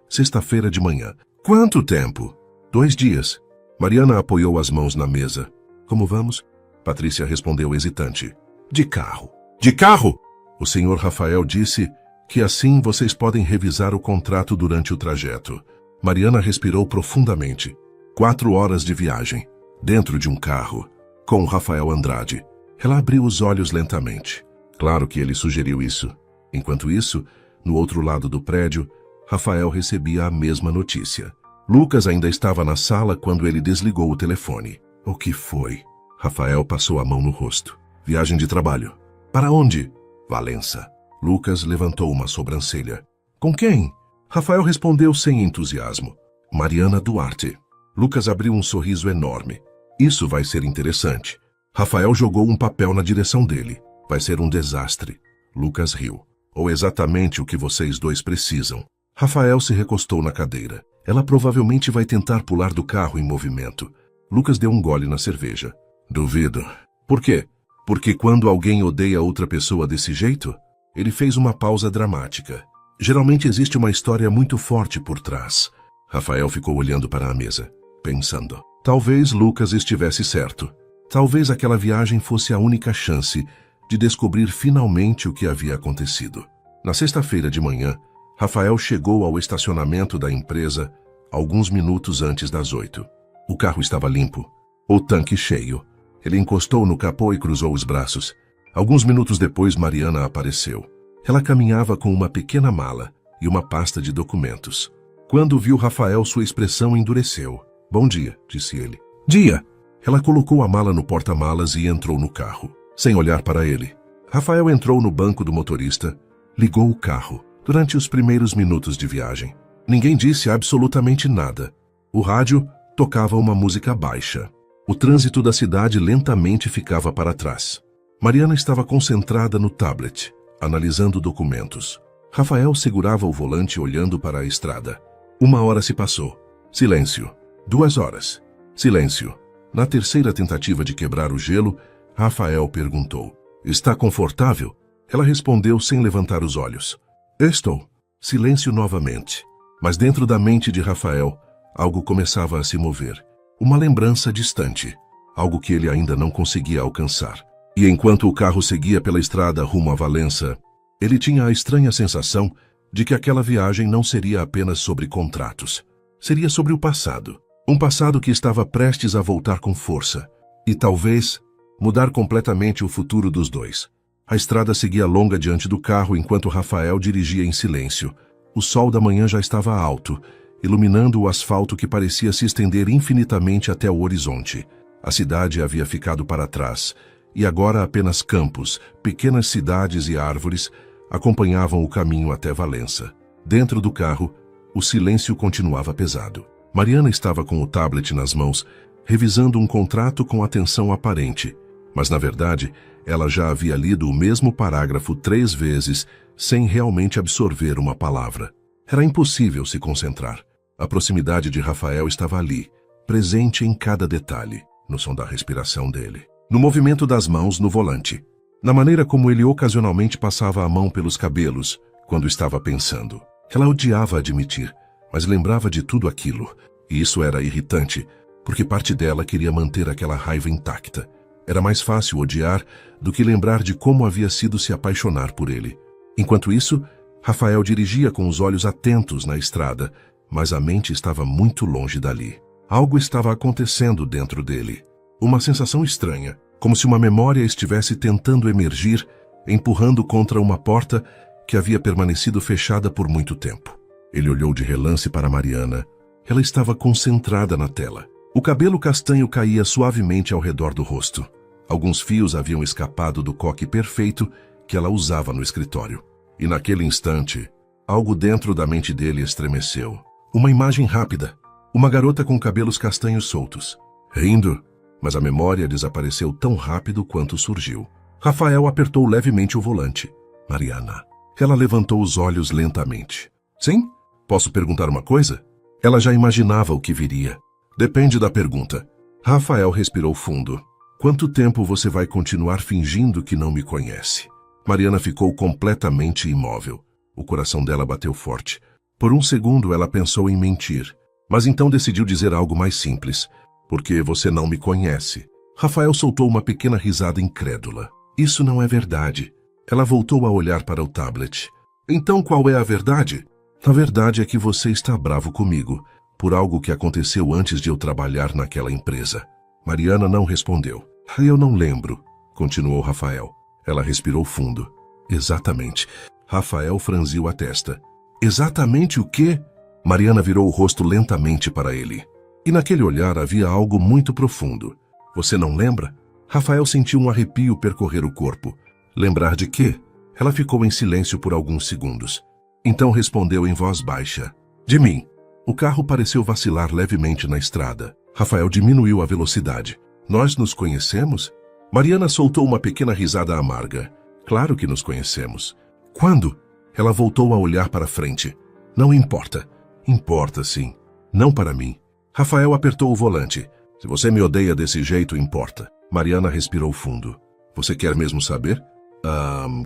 Sexta-feira de manhã. Quanto tempo? 2 dias. Mariana apoiou as mãos na mesa. Como vamos? Patrícia respondeu hesitante. De carro. De carro? O senhor Rafael disse que assim vocês podem revisar o contrato durante o trajeto. Mariana respirou profundamente. 4 horas de viagem, dentro de um carro, com Rafael Andrade. Ela abriu os olhos lentamente. Claro que ele sugeriu isso. Enquanto isso, no outro lado do prédio, Rafael recebia a mesma notícia. Lucas ainda estava na sala quando ele desligou o telefone. O que foi? Rafael passou a mão no rosto. Viagem de trabalho. Para onde? Valença. Lucas levantou uma sobrancelha. Com quem? Rafael respondeu sem entusiasmo. Mariana Duarte. Lucas abriu um sorriso enorme. Isso vai ser interessante. Rafael jogou um papel na direção dele. Vai ser um desastre. Lucas riu. Ou exatamente o que vocês dois precisam. Rafael se recostou na cadeira. Ela provavelmente vai tentar pular do carro em movimento. Lucas deu um gole na cerveja. Duvido. Por quê? Porque quando alguém odeia outra pessoa desse jeito, ele fez uma pausa dramática. Geralmente existe uma história muito forte por trás. Rafael ficou olhando para a mesa, pensando. Talvez Lucas estivesse certo. Talvez aquela viagem fosse a única chance de descobrir finalmente o que havia acontecido. Na sexta-feira de manhã, Rafael chegou ao estacionamento da empresa alguns minutos antes das 8. O carro estava limpo, o tanque cheio. Ele encostou no capô e cruzou os braços. Alguns minutos depois, Mariana apareceu. Ela caminhava com uma pequena mala e uma pasta de documentos. Quando viu Rafael, sua expressão endureceu. Bom dia, disse ele. Dia! Ela colocou a mala no porta-malas e entrou no carro, sem olhar para ele. Rafael entrou no banco do motorista, ligou o carro. Durante os primeiros minutos de viagem, ninguém disse absolutamente nada. O rádio tocava uma música baixa. O trânsito da cidade lentamente ficava para trás. Mariana estava concentrada no tablet, analisando documentos. Rafael segurava o volante olhando para a estrada. 1 hora se passou. Silêncio. 2 horas. Silêncio. Na terceira tentativa de quebrar o gelo, Rafael perguntou. Está confortável? Ela respondeu sem levantar os olhos. Estou. Silêncio novamente. Mas dentro da mente de Rafael, algo começava a se mover. Uma lembrança distante. Algo que ele ainda não conseguia alcançar. E enquanto o carro seguia pela estrada rumo a Valença, ele tinha a estranha sensação de que aquela viagem não seria apenas sobre contratos. Seria sobre o passado. Um passado que estava prestes a voltar com força. E talvez mudar completamente o futuro dos dois. A estrada seguia longa diante do carro enquanto Rafael dirigia em silêncio. O sol da manhã já estava alto, iluminando o asfalto que parecia se estender infinitamente até o horizonte. A cidade havia ficado para trás, e agora apenas campos, pequenas cidades e árvores acompanhavam o caminho até Valença. Dentro do carro, o silêncio continuava pesado. Mariana estava com o tablet nas mãos, revisando um contrato com atenção aparente, mas na verdade, ela já havia lido o mesmo parágrafo 3 vezes, sem realmente absorver uma palavra. Era impossível se concentrar. A proximidade de Rafael estava ali, presente em cada detalhe, no som da respiração dele, no movimento das mãos no volante, na maneira como ele ocasionalmente passava a mão pelos cabelos quando estava pensando. Ela odiava admitir, mas lembrava de tudo aquilo, e isso era irritante, porque parte dela queria manter aquela raiva intacta. Era mais fácil odiar do que lembrar de como havia sido se apaixonar por ele. Enquanto isso, Rafael dirigia com os olhos atentos na estrada, mas a mente estava muito longe dali. Algo estava acontecendo dentro dele. Uma sensação estranha, como se uma memória estivesse tentando emergir, empurrando contra uma porta que havia permanecido fechada por muito tempo. Ele olhou de relance para Mariana. Ela estava concentrada na tela. O cabelo castanho caía suavemente ao redor do rosto. Alguns fios haviam escapado do coque perfeito que ela usava no escritório. E naquele instante, algo dentro da mente dele estremeceu. Uma imagem rápida. Uma garota com cabelos castanhos soltos. Rindo, mas a memória desapareceu tão rápido quanto surgiu. Rafael apertou levemente o volante. Mariana. Ela levantou os olhos lentamente. Sim? Posso perguntar uma coisa? Ela já imaginava o que viria. Depende da pergunta. Rafael respirou fundo. Quanto tempo você vai continuar fingindo que não me conhece? Mariana ficou completamente imóvel. O coração dela bateu forte. Por um segundo ela pensou em mentir, mas então decidiu dizer algo mais simples. Porque você não me conhece. Rafael soltou uma pequena risada incrédula. Isso não é verdade. Ela voltou a olhar para o tablet. Então qual é a verdade? A verdade é que você está bravo comigo, por algo que aconteceu antes de eu trabalhar naquela empresa. Mariana não respondeu. Eu não lembro, continuou Rafael. Ela respirou fundo. Exatamente. Rafael franziu a testa. Exatamente o quê? Mariana virou o rosto lentamente para ele. E naquele olhar havia algo muito profundo. Você não lembra? Rafael sentiu um arrepio percorrer o corpo. Lembrar de quê? Ela ficou em silêncio por alguns segundos. Então respondeu em voz baixa. De mim. O carro pareceu vacilar levemente na estrada. Rafael diminuiu a velocidade. Nós nos conhecemos? Mariana soltou uma pequena risada amarga. Claro que nos conhecemos. Quando? Ela voltou a olhar para frente. Não importa. Importa, sim. Não para mim. Rafael apertou o volante. Se você me odeia desse jeito, importa. Mariana respirou fundo. Você quer mesmo saber?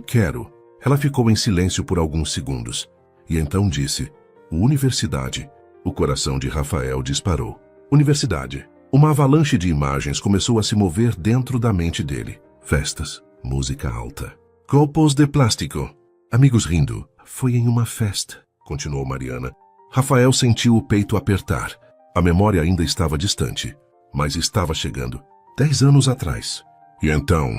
Quero. Ela ficou em silêncio por alguns segundos. E então disse, Universidade. O coração de Rafael disparou. Universidade. Uma avalanche de imagens começou a se mover dentro da mente dele. Festas, música alta. Copos de plástico. Amigos rindo. Foi em uma festa, continuou Mariana. Rafael sentiu o peito apertar. A memória ainda estava distante, mas estava chegando. 10 anos atrás. E então,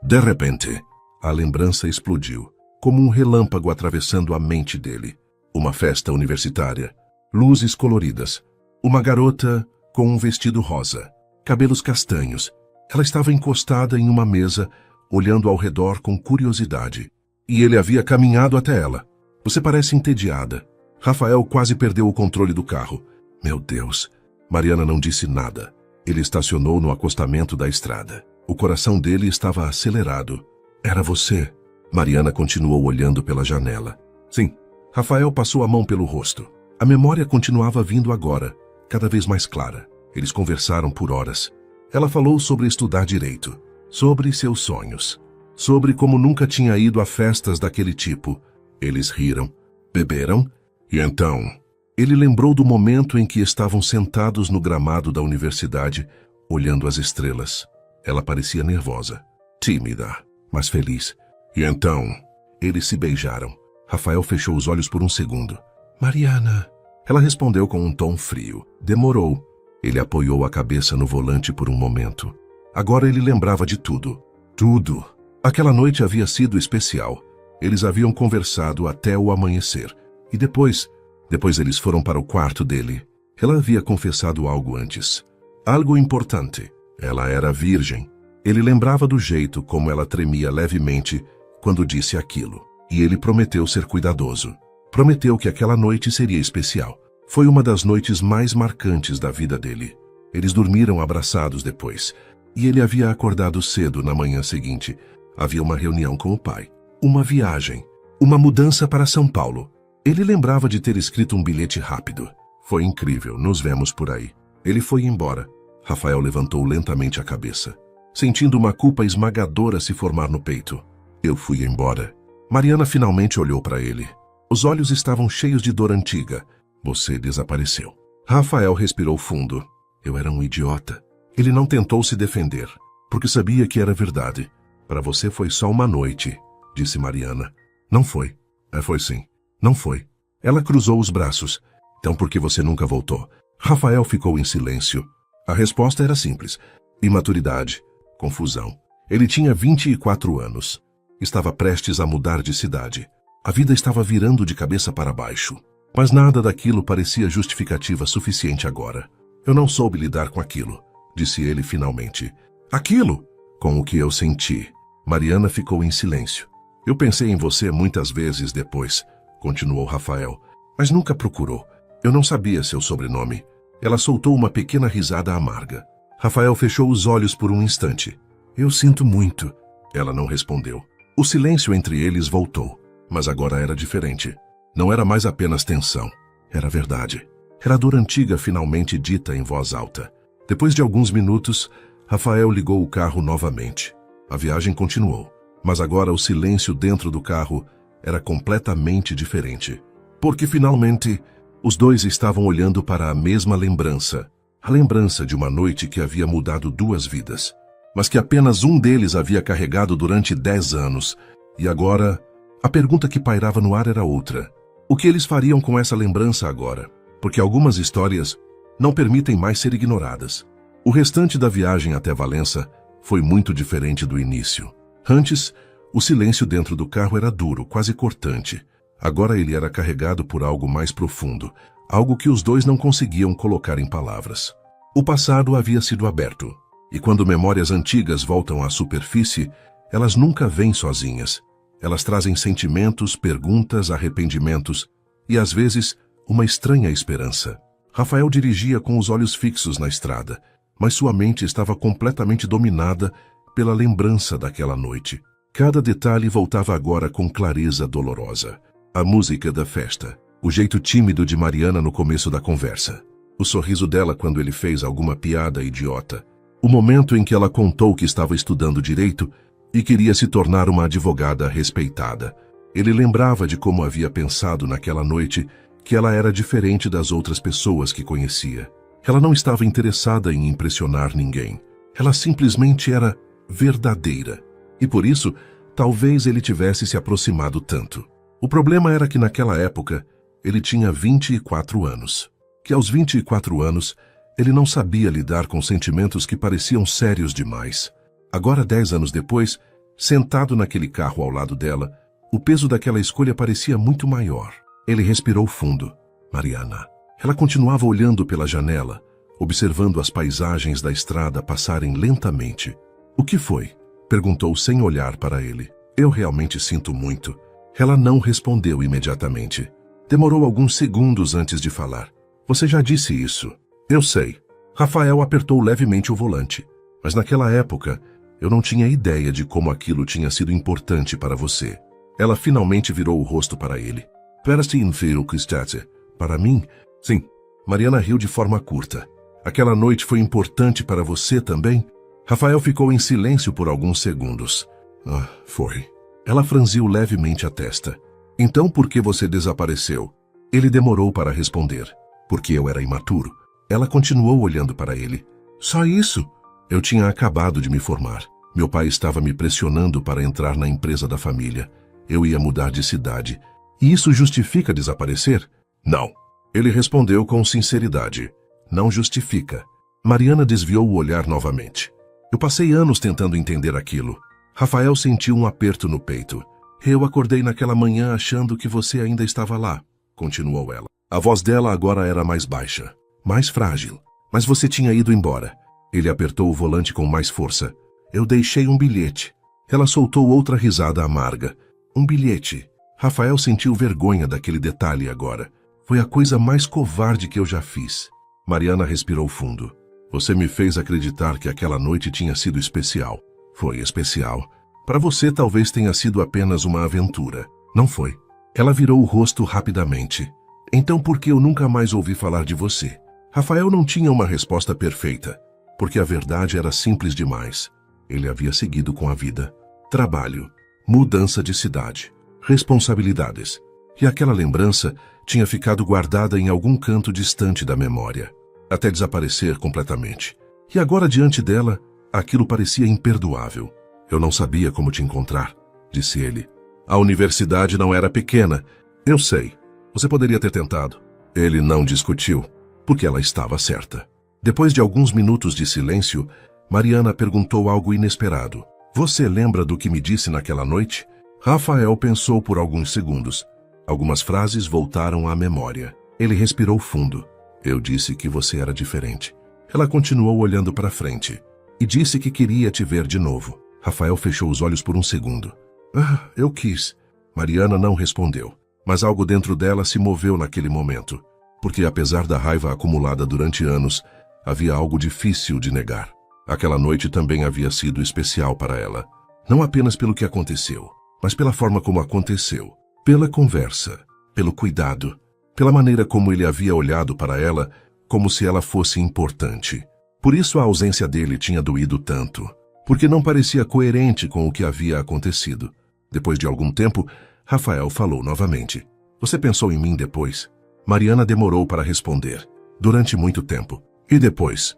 de repente, a lembrança explodiu, como um relâmpago atravessando a mente dele. Uma festa universitária. Luzes coloridas. Uma garota com um vestido rosa. Cabelos castanhos. Ela estava encostada em uma mesa, olhando ao redor com curiosidade. E ele havia caminhado até ela. Você parece entediada. Rafael quase perdeu o controle do carro. Meu Deus. Mariana não disse nada. Ele estacionou no acostamento da estrada. O coração dele estava acelerado. Era você. Mariana continuou olhando pela janela. Sim. Rafael passou a mão pelo rosto. A memória continuava vindo agora, cada vez mais clara. Eles conversaram por horas. Ela falou sobre estudar direito, sobre seus sonhos, sobre como nunca tinha ido a festas daquele tipo. Eles riram, beberam, e então ele lembrou do momento em que estavam sentados no gramado da universidade, olhando as estrelas. Ela parecia nervosa, tímida, mas feliz. E então eles se beijaram. Rafael fechou os olhos por um segundo. Mariana. Ela respondeu com um tom frio. Demorou. Ele apoiou a cabeça no volante por um momento. Agora ele lembrava de tudo. Tudo. Aquela noite havia sido especial. Eles haviam conversado até o amanhecer. E depois eles foram para o quarto dele. Ela havia confessado algo antes. Algo importante. Ela era virgem. Ele lembrava do jeito como ela tremia levemente quando disse aquilo. E ele prometeu ser cuidadoso. Prometeu que aquela noite seria especial. Foi uma das noites mais marcantes da vida dele. Eles dormiram abraçados depois. E ele havia acordado cedo na manhã seguinte. Havia uma reunião com o pai. Uma viagem. Uma mudança para São Paulo. Ele lembrava de ter escrito um bilhete rápido. Foi incrível, nos vemos por aí. Ele foi embora. Rafael levantou lentamente a cabeça, sentindo uma culpa esmagadora se formar no peito. Eu fui embora. Mariana finalmente olhou para ele. Os olhos estavam cheios de dor antiga. Você desapareceu. Rafael respirou fundo. Eu era um idiota. Ele não tentou se defender, porque sabia que era verdade. Para você foi só uma noite, disse Mariana. Não foi. Foi sim. Não foi. Ela cruzou os braços. Então por que você nunca voltou? Rafael ficou em silêncio. A resposta era simples. Imaturidade. Confusão. Ele tinha 24 anos. Estava prestes a mudar de cidade. A vida estava virando de cabeça para baixo. Mas nada daquilo parecia justificativa suficiente agora. Eu não soube lidar com aquilo, disse ele finalmente. Aquilo? Com o que eu senti. Mariana ficou em silêncio. Eu pensei em você muitas vezes depois, continuou Rafael, mas nunca procurou. Eu não sabia seu sobrenome. Ela soltou uma pequena risada amarga. Rafael fechou os olhos por um instante. Eu sinto muito. Ela não respondeu. O silêncio entre eles voltou, mas agora era diferente. Não era mais apenas tensão. Era verdade. Era a dor antiga finalmente dita em voz alta. Depois de alguns minutos, Rafael ligou o carro novamente. A viagem continuou, mas agora o silêncio dentro do carro era completamente diferente. Porque finalmente, os dois estavam olhando para a mesma lembrança. A lembrança de uma noite que havia mudado 2 vidas, mas que apenas um deles havia carregado durante 10 anos. E agora, a pergunta que pairava no ar era outra. O que eles fariam com essa lembrança agora? Porque algumas histórias não permitem mais ser ignoradas. O restante da viagem até Valença foi muito diferente do início. Antes, o silêncio dentro do carro era duro, quase cortante. Agora ele era carregado por algo mais profundo, algo que os dois não conseguiam colocar em palavras. O passado havia sido aberto, e quando memórias antigas voltam à superfície, elas nunca vêm sozinhas. Elas trazem sentimentos, perguntas, arrependimentos e, às vezes, uma estranha esperança. Rafael dirigia com os olhos fixos na estrada, mas sua mente estava completamente dominada pela lembrança daquela noite. Cada detalhe voltava agora com clareza dolorosa. A música da festa, o jeito tímido de Mariana no começo da conversa, o sorriso dela quando ele fez alguma piada idiota, o momento em que ela contou que estava estudando direito e queria se tornar uma advogada respeitada. Ele lembrava de como havia pensado naquela noite que ela era diferente das outras pessoas que conhecia. Ela não estava interessada em impressionar ninguém. Ela simplesmente era verdadeira. E por isso, talvez ele tivesse se aproximado tanto. O problema era que naquela época, ele tinha 24 anos. Que aos 24 anos, ele não sabia lidar com sentimentos que pareciam sérios demais. Agora, 10 anos depois, sentado naquele carro ao lado dela, o peso daquela escolha parecia muito maior. Ele respirou fundo. Mariana. Ela continuava olhando pela janela, observando as paisagens da estrada passarem lentamente. O que foi? Perguntou sem olhar para ele. Eu realmente sinto muito. Ela não respondeu imediatamente. Demorou alguns segundos antes de falar. Você já disse isso. Eu sei. Rafael apertou levemente o volante. Mas naquela época, eu não tinha ideia de como aquilo tinha sido importante para você. Ela finalmente virou o rosto para ele. Para mim? Sim. Mariana riu de forma curta. Aquela noite foi importante para você também? Rafael ficou em silêncio por alguns segundos. Foi. Ela franziu levemente a testa. Então por que você desapareceu? Ele demorou para responder. Porque eu era imaturo. Ela continuou olhando para ele. Só isso? Eu tinha acabado de me formar. Meu pai estava me pressionando para entrar na empresa da família. Eu ia mudar de cidade. E isso justifica desaparecer? Não. Ele respondeu com sinceridade. Não justifica. Mariana desviou o olhar novamente. Eu passei anos tentando entender aquilo. Rafael sentiu um aperto no peito. Eu acordei naquela manhã achando que você ainda estava lá, continuou ela. A voz dela agora era mais baixa, mais frágil. Mas você tinha ido embora. Ele apertou o volante com mais força. Eu deixei um bilhete. Ela soltou outra risada amarga. Um bilhete. Rafael sentiu vergonha daquele detalhe agora. Foi a coisa mais covarde que eu já fiz. Mariana respirou fundo. Você me fez acreditar que aquela noite tinha sido especial. Foi especial. Para você talvez tenha sido apenas uma aventura. Não foi. Ela virou o rosto rapidamente. Então por que eu nunca mais ouvi falar de você? Rafael não tinha uma resposta perfeita, porque a verdade era simples demais. Ele havia seguido com a vida. Trabalho, mudança de cidade, responsabilidades. E aquela lembrança tinha ficado guardada em algum canto distante da memória, até desaparecer completamente. E agora, diante dela, aquilo parecia imperdoável. Eu não sabia como te encontrar, disse ele. A universidade não era pequena. Eu sei. Você poderia ter tentado. Ele não discutiu, porque ela estava certa. Depois de alguns minutos de silêncio, Mariana perguntou algo inesperado. Você lembra do que me disse naquela noite? Rafael pensou por alguns segundos. Algumas frases voltaram à memória. Ele respirou fundo. Eu disse que você era diferente. Ela continuou olhando para frente. E disse que queria te ver de novo. Rafael fechou os olhos por um segundo. Eu quis. Mariana não respondeu. Mas algo dentro dela se moveu naquele momento. Porque apesar da raiva acumulada durante anos, havia algo difícil de negar. Aquela noite também havia sido especial para ela. Não apenas pelo que aconteceu, mas pela forma como aconteceu. Pela conversa, pelo cuidado. pela maneira como ele havia olhado para ela, como se ela fosse importante. Por isso a ausência dele tinha doído tanto, porque não parecia coerente com o que havia acontecido. Depois de algum tempo, Rafael falou novamente. Você pensou em mim depois? Mariana demorou para responder. Durante muito tempo. E depois?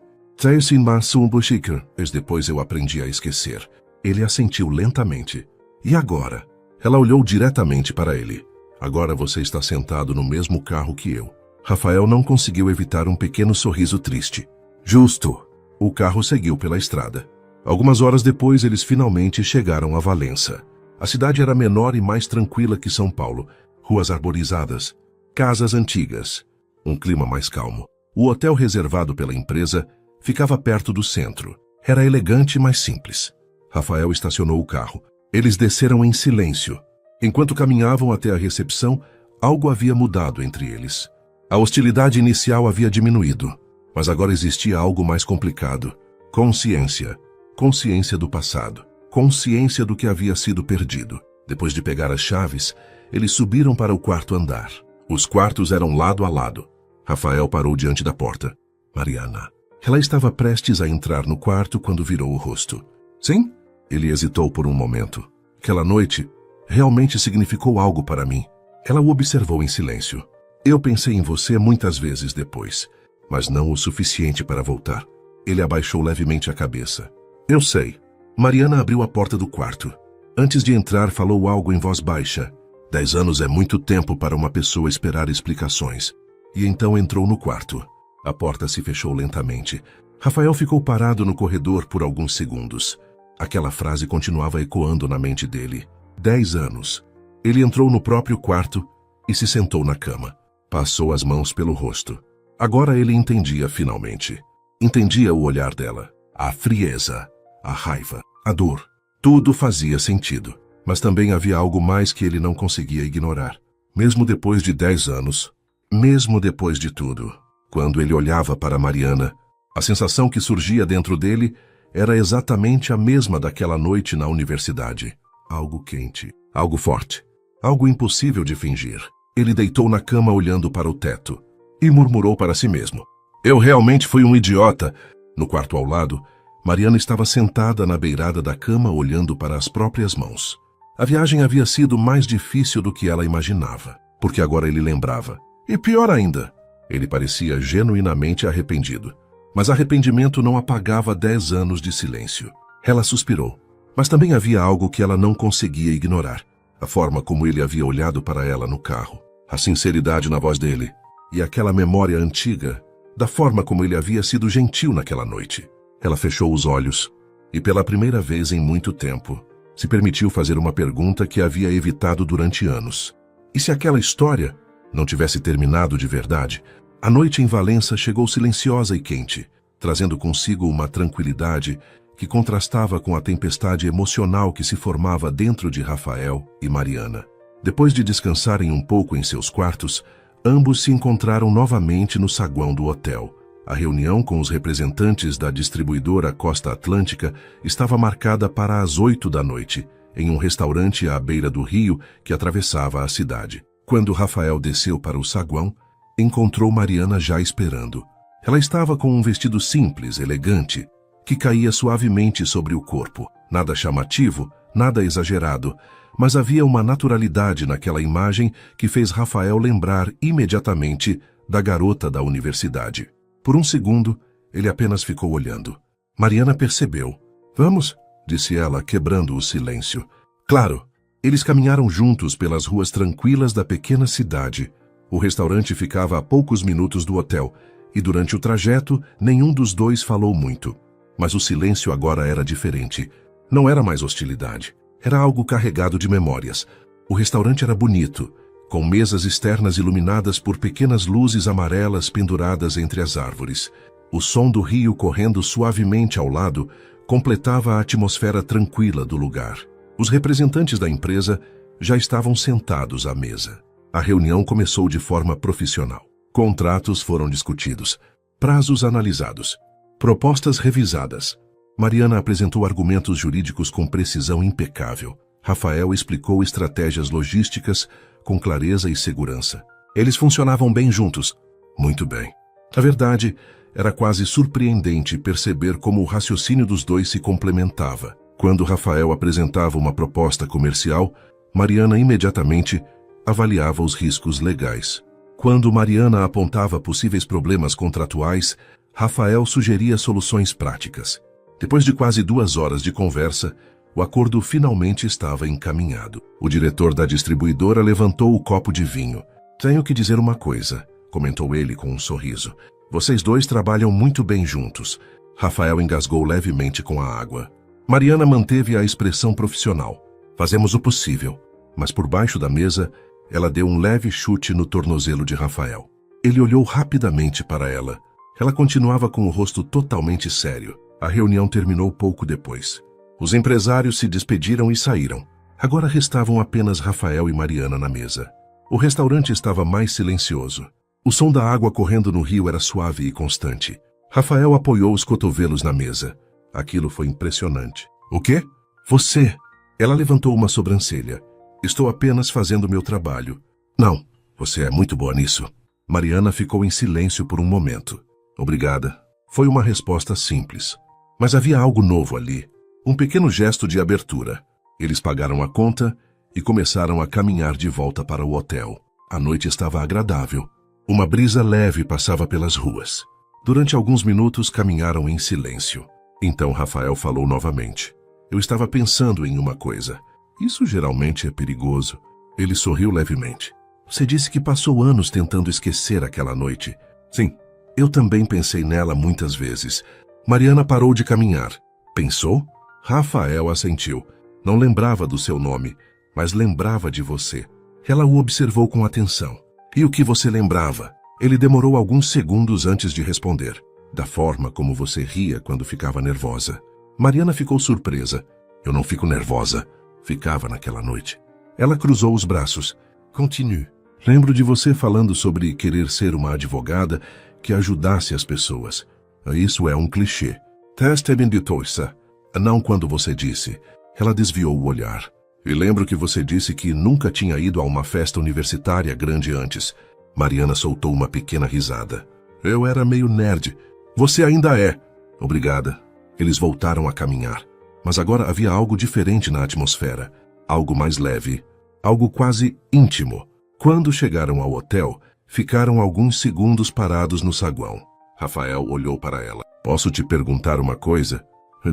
Depois eu aprendi a esquecer. Ele assentiu lentamente. E agora? Ela olhou diretamente para ele. Agora você está sentado no mesmo carro que eu. Rafael não conseguiu evitar um pequeno sorriso triste. Justo. O carro seguiu pela estrada. Algumas horas depois, eles finalmente chegaram a Valença. A cidade era menor e mais tranquila que São Paulo. Ruas arborizadas, casas antigas, um clima mais calmo. O hotel reservado pela empresa ficava perto do centro. Era elegante, mas simples. Rafael estacionou o carro. Eles desceram em silêncio. Enquanto caminhavam até a recepção, algo havia mudado entre eles. A hostilidade inicial havia diminuído, mas agora existia algo mais complicado. Consciência. Consciência do passado. Consciência do que havia sido perdido. Depois de pegar as chaves, eles subiram para o quarto andar. Os quartos eram lado a lado. Rafael parou diante da porta. Mariana. Ela estava prestes a entrar no quarto quando virou o rosto. Sim? Ele hesitou por um momento. Aquela noite realmente significou algo para mim. Ela o observou em silêncio. Eu pensei em você muitas vezes depois, mas não o suficiente para voltar. Ele abaixou levemente a cabeça. Eu sei. Mariana abriu a porta do quarto. Antes de entrar, falou algo em voz baixa. 10 anos é muito tempo para uma pessoa esperar explicações. E então entrou no quarto. A porta se fechou lentamente. Rafael ficou parado no corredor por alguns segundos. Aquela frase continuava ecoando na mente dele. 10 anos. Ele entrou no próprio quarto e se sentou na cama. Passou as mãos pelo rosto. Agora ele entendia finalmente. Entendia o olhar dela. A frieza, a raiva, a dor. Tudo fazia sentido. Mas também havia algo mais que ele não conseguia ignorar. Mesmo depois de 10 anos, mesmo depois de tudo, quando ele olhava para Mariana, a sensação que surgia dentro dele era exatamente a mesma daquela noite na universidade. Algo quente, algo forte, algo impossível de fingir. Ele deitou na cama olhando para o teto e murmurou para si mesmo. Eu realmente fui um idiota. No quarto ao lado, Mariana estava sentada na beirada da cama olhando para as próprias mãos. A viagem havia sido mais difícil do que ela imaginava, porque agora ele lembrava. E pior ainda, ele parecia genuinamente arrependido. Mas arrependimento não apagava 10 anos de silêncio. Ela suspirou, mas também havia algo que ela não conseguia ignorar. A forma como ele havia olhado para ela no carro, a sinceridade na voz dele e aquela memória antiga da forma como ele havia sido gentil naquela noite. Ela fechou os olhos e, pela primeira vez em muito tempo, se permitiu fazer uma pergunta que havia evitado durante anos. E se aquela história não tivesse terminado de verdade? A noite em Valença chegou silenciosa e quente, trazendo consigo uma tranquilidade que contrastava com a tempestade emocional que se formava dentro de Rafael e Mariana. Depois de descansarem um pouco em seus quartos, ambos se encontraram novamente no saguão do hotel. A reunião com os representantes da distribuidora Costa Atlântica estava marcada para as 8 da noite, em um restaurante à beira do rio que atravessava a cidade. Quando Rafael desceu para o saguão, encontrou Mariana já esperando. Ela estava com um vestido simples, elegante, que caía suavemente sobre o corpo. Nada chamativo, nada exagerado, mas havia uma naturalidade naquela imagem que fez Rafael lembrar imediatamente da garota da universidade. Por um segundo, ele apenas ficou olhando. Mariana percebeu. Vamos, disse ela, quebrando o silêncio. Claro, eles caminharam juntos pelas ruas tranquilas da pequena cidade. O restaurante ficava a poucos minutos do hotel, e durante o trajeto, nenhum dos dois falou muito. Mas o silêncio agora era diferente. Não era mais hostilidade. Era algo carregado de memórias. O restaurante era bonito, com mesas externas iluminadas por pequenas luzes amarelas penduradas entre as árvores. O som do rio correndo suavemente ao lado completava a atmosfera tranquila do lugar. Os representantes da empresa já estavam sentados à mesa. A reunião começou de forma profissional. Contratos foram discutidos, prazos analisados, propostas revisadas. Mariana apresentou argumentos jurídicos com precisão impecável. Rafael explicou estratégias logísticas com clareza e segurança. Eles funcionavam bem juntos. Muito bem. Na verdade, era quase surpreendente perceber como o raciocínio dos dois se complementava. Quando Rafael apresentava uma proposta comercial, Mariana imediatamente avaliava os riscos legais. Quando Mariana apontava possíveis problemas contratuais, Rafael sugeria soluções práticas. Depois de quase 2 horas de conversa, o acordo finalmente estava encaminhado. O diretor da distribuidora levantou o copo de vinho. Tenho que dizer uma coisa, comentou ele com um sorriso. Vocês dois trabalham muito bem juntos. Rafael engasgou levemente com a água. Mariana manteve a expressão profissional. Fazemos o possível. Mas por baixo da mesa, ela deu um leve chute no tornozelo de Rafael. Ele olhou rapidamente para ela. Ela continuava com o rosto totalmente sério. A reunião terminou pouco depois. Os empresários se despediram e saíram. Agora restavam apenas Rafael e Mariana na mesa. O restaurante estava mais silencioso. O som da água correndo no rio era suave e constante. Rafael apoiou os cotovelos na mesa. Aquilo foi impressionante. O quê? Você? Ela levantou uma sobrancelha. Estou apenas fazendo meu trabalho. Não, você é muito boa nisso. Mariana ficou em silêncio por um momento. Obrigada. Foi uma resposta simples. Mas havia algo novo ali. Um pequeno gesto de abertura. Eles pagaram a conta e começaram a caminhar de volta para o hotel. A noite estava agradável. Uma brisa leve passava pelas ruas. Durante alguns minutos caminharam em silêncio. Então Rafael falou novamente. Eu estava pensando em uma coisa. Isso geralmente é perigoso. Ele sorriu levemente. Você disse que passou anos tentando esquecer aquela noite. Sim, eu também pensei nela muitas vezes. Mariana parou de caminhar. Pensou? Rafael assentiu. Não lembrava do seu nome, mas lembrava de você. Ela o observou com atenção. E o que você lembrava? Ele demorou alguns segundos antes de responder. Da forma como você ria quando ficava nervosa. Mariana ficou surpresa. Eu não fico nervosa. Ficava naquela noite. Ela cruzou os braços. Continue. Lembro de você falando sobre querer ser uma advogada que ajudasse as pessoas. Isso é um clichê. Teste benditosa. Não quando você disse. Ela desviou o olhar. E lembro que você disse que nunca tinha ido a uma festa universitária grande antes. Mariana soltou uma pequena risada. Eu era meio nerd. Você ainda é. Obrigada. Eles voltaram a caminhar. Mas agora havia algo diferente na atmosfera. Algo mais leve. Algo quase íntimo. Quando chegaram ao hotel, ficaram alguns segundos parados no saguão. Rafael olhou para ela. Posso te perguntar uma coisa?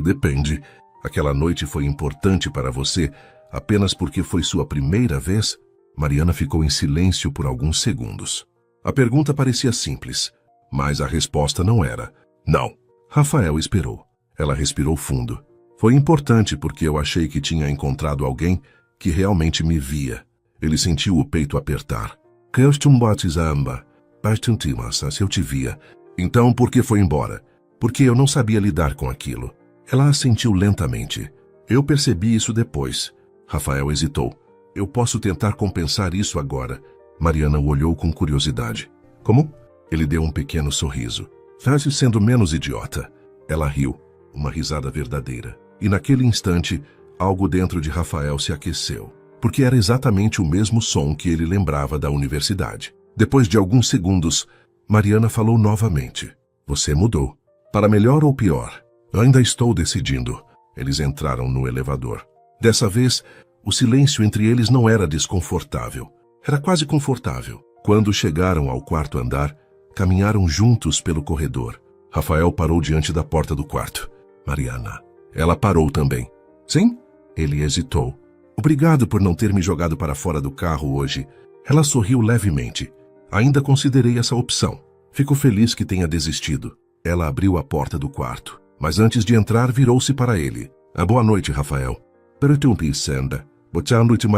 Depende. Aquela noite foi importante para você apenas porque foi sua primeira vez? Mariana ficou em silêncio por alguns segundos. A pergunta parecia simples, mas a resposta não era. Não. Rafael esperou. Ela respirou fundo. Foi importante porque eu achei que tinha encontrado alguém que realmente me via. Ele sentiu o peito apertar. Se eu te via. Então por que foi embora? Porque eu não sabia lidar com aquilo. Ela assentiu lentamente. Eu percebi isso depois. Rafael hesitou. Eu posso tentar compensar isso agora. Mariana o olhou com curiosidade. Como? Ele deu um pequeno sorriso. Faz sendo menos idiota. Ela riu. Uma risada verdadeira. E naquele instante, algo dentro de Rafael se aqueceu. Porque era exatamente o mesmo som que ele lembrava da universidade. Depois de alguns segundos, Mariana falou novamente. Você mudou. Para melhor ou pior? Ainda estou decidindo. Eles entraram no elevador. Dessa vez, o silêncio entre eles não era desconfortável. Era quase confortável. Quando chegaram ao quarto andar, caminharam juntos pelo corredor. Rafael parou diante da porta do quarto. Mariana. Ela parou também. Sim? Ele hesitou. Obrigado por não ter me jogado para fora do carro hoje. Ela sorriu levemente. Ainda considerei essa opção. Fico feliz que tenha desistido. Ela abriu a porta do quarto. Mas antes de entrar, virou-se para ele. Boa noite, Rafael. Boa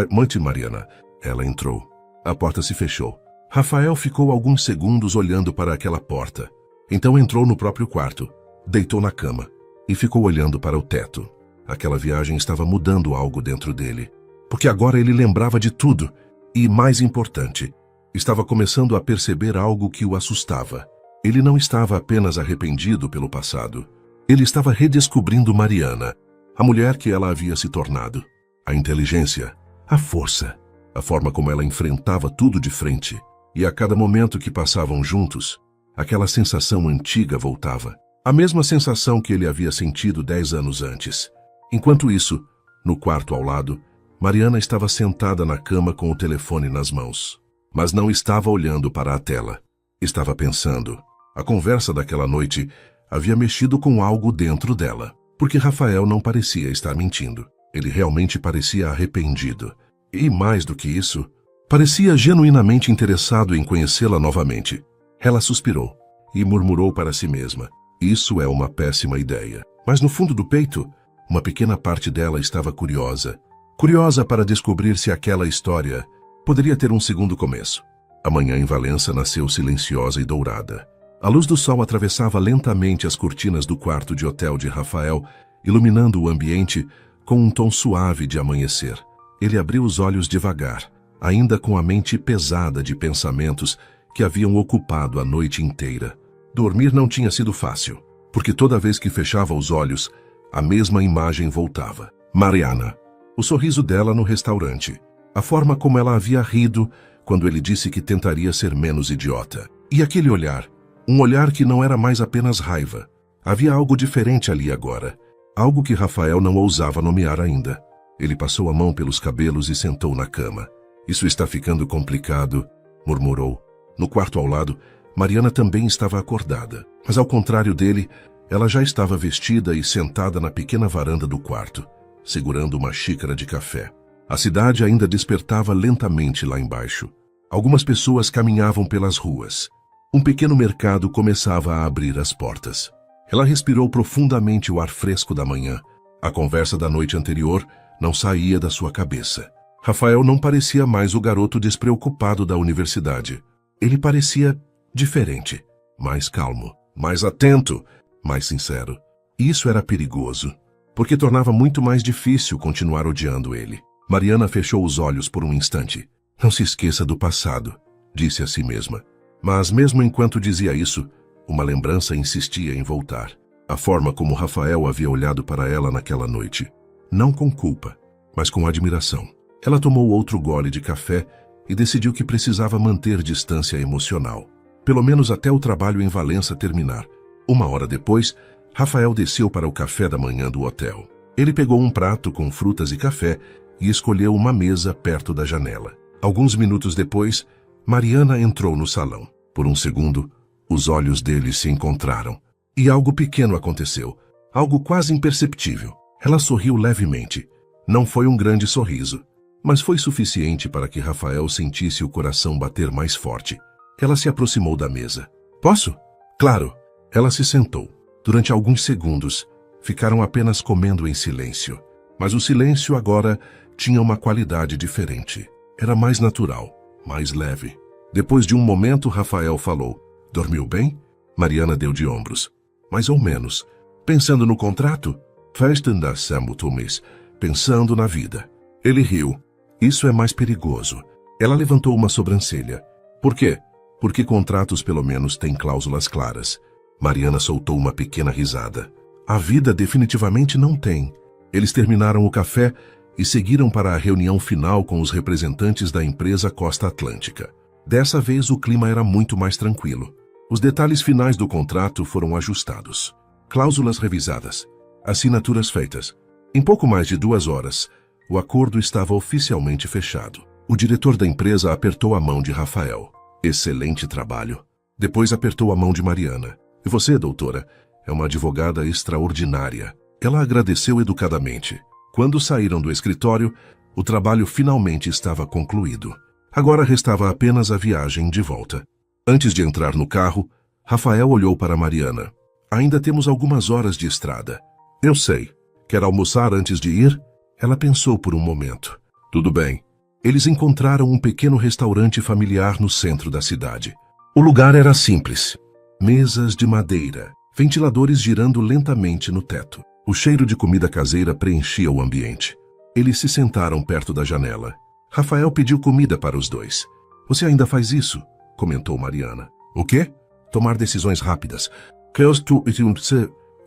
noite, Mariana. Ela entrou. A porta se fechou. Rafael ficou alguns segundos olhando para aquela porta. Então entrou no próprio quarto, deitou na cama e ficou olhando para o teto. Aquela viagem estava mudando algo dentro dele. Porque agora ele lembrava de tudo. E, mais importante, estava começando a perceber algo que o assustava. Ele não estava apenas arrependido pelo passado. Ele estava redescobrindo Mariana, a mulher que ela havia se tornado. A inteligência, a força, a forma como ela enfrentava tudo de frente. E a cada momento que passavam juntos, aquela sensação antiga voltava. A mesma sensação que ele havia sentido 10 anos antes. Enquanto isso, no quarto ao lado, Mariana estava sentada na cama com o telefone nas mãos. Mas não estava olhando para a tela. Estava pensando. A conversa daquela noite havia mexido com algo dentro dela. Porque Rafael não parecia estar mentindo. Ele realmente parecia arrependido. E mais do que isso, parecia genuinamente interessado em conhecê-la novamente. Ela suspirou e murmurou para si mesma: isso é uma péssima ideia. Mas no fundo do peito, uma pequena parte dela estava curiosa. Curiosa para descobrir se aquela história poderia ter um segundo começo. A manhã em Valença nasceu silenciosa e dourada. A luz do sol atravessava lentamente as cortinas do quarto de hotel de Rafael, iluminando o ambiente com um tom suave de amanhecer. Ele abriu os olhos devagar, ainda com a mente pesada de pensamentos que haviam ocupado a noite inteira. Dormir não tinha sido fácil, porque toda vez que fechava os olhos, a mesma imagem voltava. Mariana. O sorriso dela no restaurante. A forma como ela havia rido quando ele disse que tentaria ser menos idiota. E aquele olhar. Um olhar que não era mais apenas raiva. Havia algo diferente ali agora. Algo que Rafael não ousava nomear ainda. Ele passou a mão pelos cabelos e sentou na cama. Isso está ficando complicado, murmurou. No quarto ao lado, Mariana também estava acordada. Mas ao contrário dele, ela já estava vestida e sentada na pequena varanda do quarto, segurando uma xícara de café. A cidade ainda despertava lentamente lá embaixo. Algumas pessoas caminhavam pelas ruas. Um pequeno mercado começava a abrir as portas. Ela respirou profundamente o ar fresco da manhã. A conversa da noite anterior não saía da sua cabeça. Rafael não parecia mais o garoto despreocupado da universidade. Ele parecia diferente, mais calmo, mais atento, mais sincero. E isso era perigoso, porque tornava muito mais difícil continuar odiando ele. Mariana fechou os olhos por um instante. Não se esqueça do passado, disse a si mesma. Mas mesmo enquanto dizia isso, uma lembrança insistia em voltar. A forma como Rafael havia olhado para ela naquela noite. Não com culpa, mas com admiração. Ela tomou outro gole de café e decidiu que precisava manter distância emocional. Pelo menos até o trabalho em Valença terminar. 1 hora depois, Rafael desceu para o café da manhã do hotel. Ele pegou um prato com frutas e café e escolheu uma mesa perto da janela. Alguns minutos depois, Mariana entrou no salão. Por um segundo, os olhos deles se encontraram. E algo pequeno aconteceu. Algo quase imperceptível. Ela sorriu levemente. Não foi um grande sorriso, mas foi suficiente para que Rafael sentisse o coração bater mais forte. Ela se aproximou da mesa. Posso? Claro. Ela se sentou. Durante alguns segundos, ficaram apenas comendo em silêncio. Mas o silêncio agora tinha uma qualidade diferente. Era mais natural, mais leve. Depois de um momento, Rafael falou: Dormiu bem? Mariana deu de ombros. Mais ou menos. Pensando no contrato? Festen das Sambutumes. Pensando na vida. Ele riu. Isso é mais perigoso. Ela levantou uma sobrancelha. Por quê? Porque contratos pelo menos têm cláusulas claras. Mariana soltou uma pequena risada. A vida definitivamente não tem. Eles terminaram o café e seguiram para a reunião final com os representantes da empresa Costa Atlântica. Dessa vez o clima era muito mais tranquilo. Os detalhes finais do contrato foram ajustados. Cláusulas revisadas. Assinaturas feitas. Em pouco mais de 2 horas, o acordo estava oficialmente fechado. O diretor da empresa apertou a mão de Rafael. Excelente trabalho. Depois apertou a mão de Mariana. E você, doutora, é uma advogada extraordinária. Ela agradeceu educadamente. Quando saíram do escritório, o trabalho finalmente estava concluído. Agora restava apenas a viagem de volta. Antes de entrar no carro, Rafael olhou para Mariana. Ainda temos algumas horas de estrada. Eu sei. Quer almoçar antes de ir? Ela pensou por um momento. Tudo bem. Eles encontraram um pequeno restaurante familiar no centro da cidade. O lugar era simples. Mesas de madeira, ventiladores girando lentamente no teto. O cheiro de comida caseira preenchia o ambiente. Eles se sentaram perto da janela. Rafael pediu comida para os dois. Você ainda faz isso? Comentou Mariana. O quê? Tomar decisões rápidas.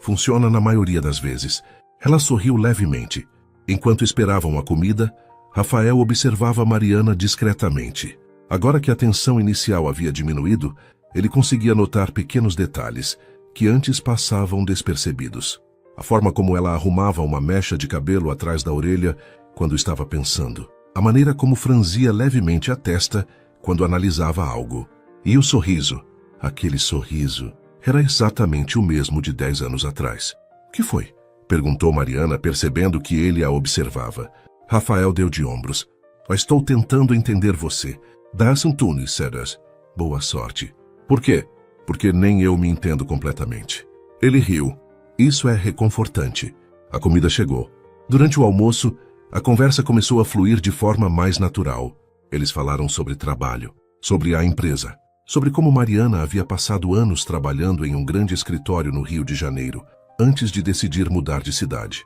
Funciona na maioria das vezes. Ela sorriu levemente. Enquanto esperavam a comida, Rafael observava Mariana discretamente. Agora que a tensão inicial havia diminuído, ele conseguia notar pequenos detalhes que antes passavam despercebidos. A forma como ela arrumava uma mecha de cabelo atrás da orelha quando estava pensando. A maneira como franzia levemente a testa quando analisava algo. E o sorriso, aquele sorriso, era exatamente o mesmo de 10 anos atrás. O que foi? Perguntou Mariana, percebendo que ele a observava. Rafael deu de ombros. Estou tentando entender você. Das Antunes, Cedars. Boa sorte. Por quê? Porque nem eu me entendo completamente. Ele riu. Isso é reconfortante. A comida chegou. Durante o almoço, a conversa começou a fluir de forma mais natural. Eles falaram sobre trabalho, sobre a empresa, sobre como Mariana havia passado anos trabalhando em um grande escritório no Rio de Janeiro, antes de decidir mudar de cidade.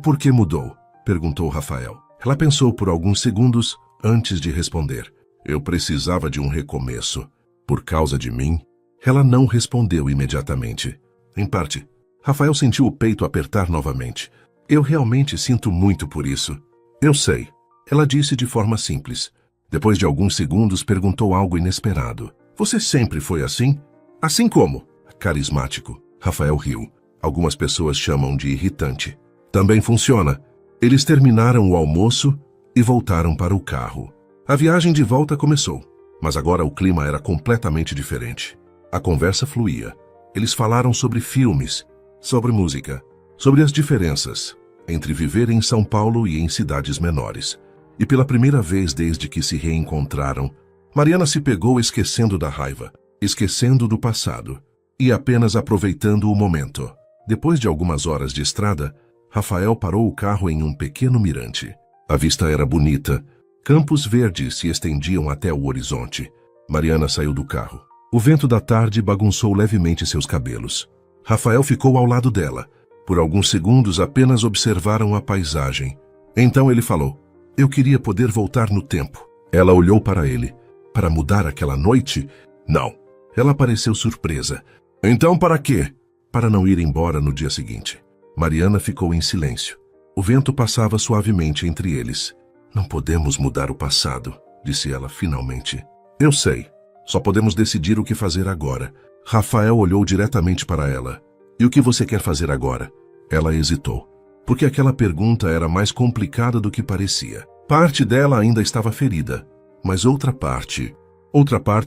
Por que mudou? Perguntou Rafael. Ela pensou por alguns segundos antes de responder. Eu precisava de um recomeço. Por causa de mim? Ela não respondeu imediatamente. Em parte, Rafael sentiu o peito apertar novamente. Eu realmente sinto muito por isso. Eu sei. Ela disse de forma simples. Depois de alguns segundos, perguntou algo inesperado. Você sempre foi assim? Assim como? Carismático. Rafael riu. Algumas pessoas chamam de irritante. Também funciona. Eles terminaram o almoço e voltaram para o carro. A viagem de volta começou, mas agora o clima era completamente diferente. A conversa fluía. Eles falaram sobre filmes, sobre música, sobre as diferenças entre viver em São Paulo e em cidades menores. E pela primeira vez desde que se reencontraram, Mariana se pegou esquecendo da raiva, esquecendo do passado e apenas aproveitando o momento. Depois de algumas horas de estrada, Rafael parou o carro em um pequeno mirante. A vista era bonita. Campos verdes se estendiam até o horizonte. Mariana saiu do carro. O vento da tarde bagunçou levemente seus cabelos. Rafael ficou ao lado dela. Por alguns segundos apenas observaram a paisagem. Então ele falou, eu queria poder voltar no tempo. Ela olhou para ele. Para mudar aquela noite? Não. Ela pareceu surpresa. Então para quê? Para não ir embora no dia seguinte. Mariana ficou em silêncio. O vento passava suavemente entre eles. Não podemos mudar o passado, disse ela finalmente. Eu sei. Só podemos decidir o que fazer agora. Rafael olhou diretamente para ela. E o que você quer fazer agora? Ela hesitou, porque aquela pergunta era mais complicada do que parecia. Parte dela ainda estava ferida, mas outra parte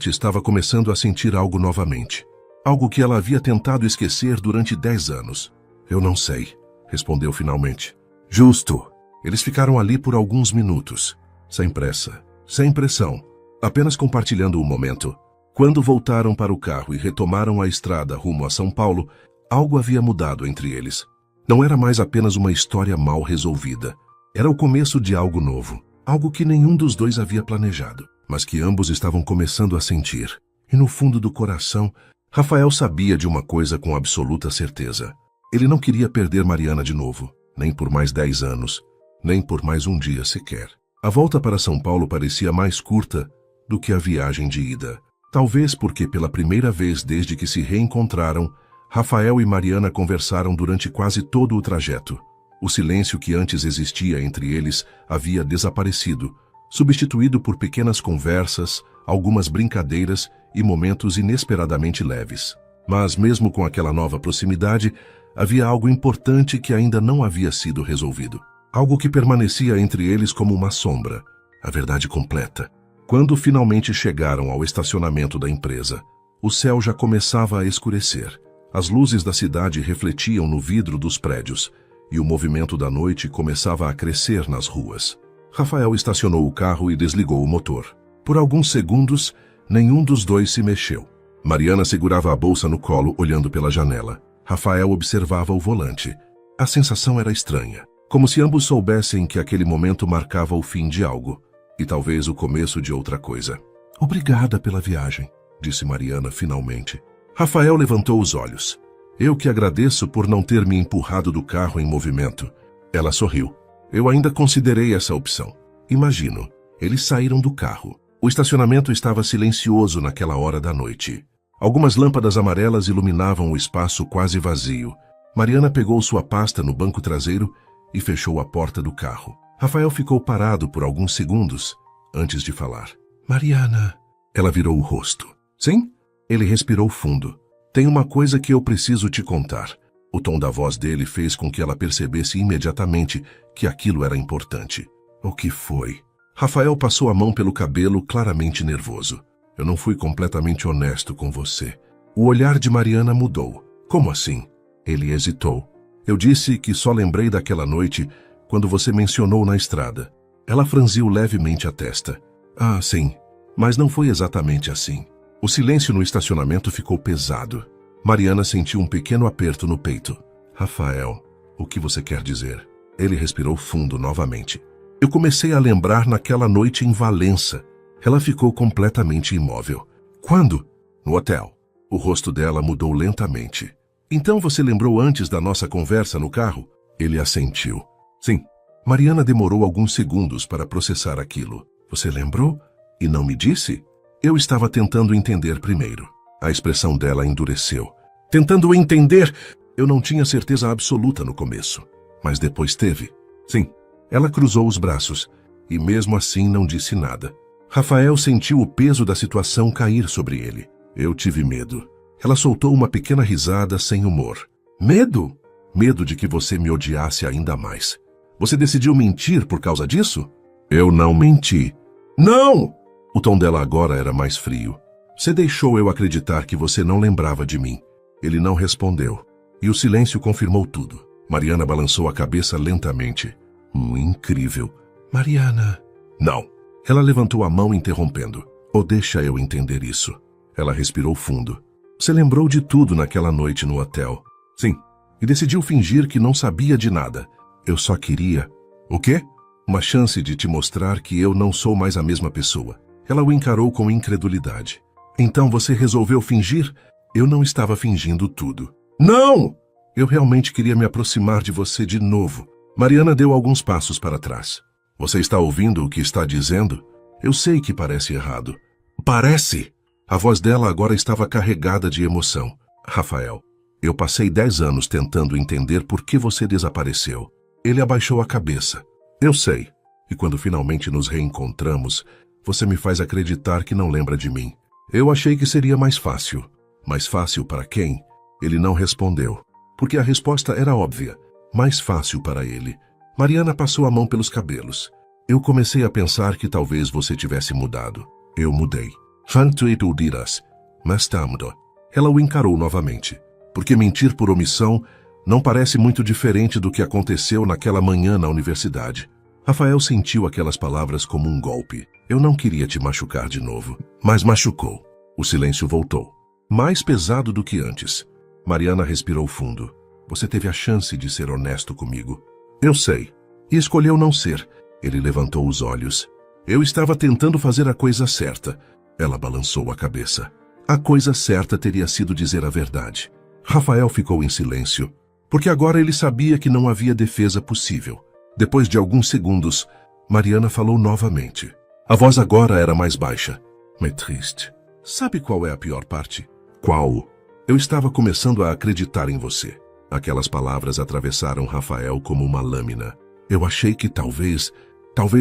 estava começando a sentir algo novamente. Algo que ela havia tentado esquecer durante 10 anos. Eu não sei, respondeu finalmente. Justo. Eles ficaram ali por alguns minutos, sem pressa, sem pressão, apenas compartilhando o momento. Quando voltaram para o carro e retomaram a estrada rumo a São Paulo, algo havia mudado entre eles. Não era mais apenas uma história mal resolvida. Era o começo de algo novo, algo que nenhum dos dois havia planejado, mas que ambos estavam começando a sentir. E no fundo do coração, Rafael sabia de uma coisa com absoluta certeza. Ele não queria perder Mariana de novo, nem por mais 10 anos, nem por mais um dia sequer. A volta para São Paulo parecia mais curta do que a viagem de ida. Talvez porque pela primeira vez desde que se reencontraram, Rafael e Mariana conversaram durante quase todo o trajeto. O silêncio que antes existia entre eles havia desaparecido, substituído por pequenas conversas, algumas brincadeiras e momentos inesperadamente leves. Mas mesmo com aquela nova proximidade, havia algo importante que ainda não havia sido resolvido. Algo que permanecia entre eles como uma sombra, a verdade completa. Quando finalmente chegaram ao estacionamento da empresa, o céu já começava a escurecer. As luzes da cidade refletiam no vidro dos prédios, e o movimento da noite começava a crescer nas ruas. Rafael estacionou o carro e desligou o motor. Por alguns segundos, nenhum dos dois se mexeu. Mariana segurava a bolsa no colo, olhando pela janela. Rafael observava o volante. A sensação era estranha, como se ambos soubessem que aquele momento marcava o fim de algo, e talvez o começo de outra coisa. Obrigada pela viagem, disse Mariana finalmente. Rafael levantou os olhos. Eu que agradeço por não ter me empurrado do carro em movimento. Ela sorriu. Eu ainda considerei essa opção. Imagino. Eles saíram do carro. O estacionamento estava silencioso naquela hora da noite. Algumas lâmpadas amarelas iluminavam o espaço quase vazio. Mariana pegou sua pasta no banco traseiro e fechou a porta do carro. Rafael ficou parado por alguns segundos antes de falar. Mariana. Ela virou o rosto. Sim? Ele respirou fundo. Tem uma coisa que eu preciso te contar. O tom da voz dele fez com que ela percebesse imediatamente que aquilo era importante. O que foi? Rafael passou a mão pelo cabelo, claramente nervoso. Eu não fui completamente honesto com você. O olhar de Mariana mudou. Como assim? Ele hesitou. Eu disse que só lembrei daquela noite quando você mencionou na estrada. Ela franziu levemente a testa. Ah, sim. Mas não foi exatamente assim. O silêncio no estacionamento ficou pesado. Mariana sentiu um pequeno aperto no peito. Rafael, o que você quer dizer? Ele respirou fundo novamente. Eu comecei a lembrar naquela noite em Valença. Ela ficou completamente imóvel. Quando? No hotel. O rosto dela mudou lentamente. Então você lembrou antes da nossa conversa no carro? Ele assentiu. Sim. Mariana demorou alguns segundos para processar aquilo. Você lembrou? E não me disse? Eu estava tentando entender primeiro. A expressão dela endureceu. Tentando entender? Eu não tinha certeza absoluta no começo. Mas depois teve. Sim. Ela cruzou os braços. E mesmo assim não disse nada. Rafael sentiu o peso da situação cair sobre ele. Eu tive medo. Ela soltou uma pequena risada sem humor. Medo? Medo de que você me odiasse ainda mais. Você decidiu mentir por causa disso? Eu não menti. Não! O tom dela agora era mais frio. Você deixou eu acreditar que você não lembrava de mim. Ele não respondeu. E o silêncio confirmou tudo. Mariana balançou a cabeça lentamente. Incrível. Mariana. Não. Ela levantou a mão interrompendo. Ou deixa eu entender isso. Ela respirou fundo. Você lembrou de tudo naquela noite no hotel. Sim. E decidiu fingir que não sabia de nada. Eu só queria... O quê? Uma chance de te mostrar que eu não sou mais a mesma pessoa. Ela o encarou com incredulidade. Então você resolveu fingir? Eu não estava fingindo tudo. Não! Eu realmente queria me aproximar de você de novo. Mariana deu alguns passos para trás. Você está ouvindo o que está dizendo? Eu sei que parece errado. Parece! A voz dela agora estava carregada de emoção. Rafael, eu passei 10 anos tentando entender por que você desapareceu. Ele abaixou a cabeça. Eu sei. E quando finalmente nos reencontramos, você me faz acreditar que não lembra de mim. Eu achei que seria mais fácil. Mais fácil para quem? Ele não respondeu. Porque a resposta era óbvia. Mais fácil para ele. Mariana passou a mão pelos cabelos. Eu comecei a pensar que talvez você tivesse mudado. Eu mudei. Fantuito dirás. Mas tá mudou. Ela o encarou novamente. Porque mentir por omissão não parece muito diferente do que aconteceu naquela manhã na universidade. Rafael sentiu aquelas palavras como um golpe. Eu não queria te machucar de novo. Mas machucou. O silêncio voltou. Mais pesado do que antes. Mariana respirou fundo. Você teve a chance de ser honesto comigo. Eu sei. E escolheu não ser. Ele levantou os olhos. Eu estava tentando fazer a coisa certa. Ela balançou a cabeça. A coisa certa teria sido dizer a verdade. Rafael ficou em silêncio, porque agora ele sabia que não havia defesa possível. Depois de alguns segundos, Mariana falou novamente. A voz agora era mais baixa. Mais triste. Sabe qual é a pior parte? Qual? Eu estava começando a acreditar em você. Aquelas palavras atravessaram Rafael como uma lâmina. Eu achei que talvez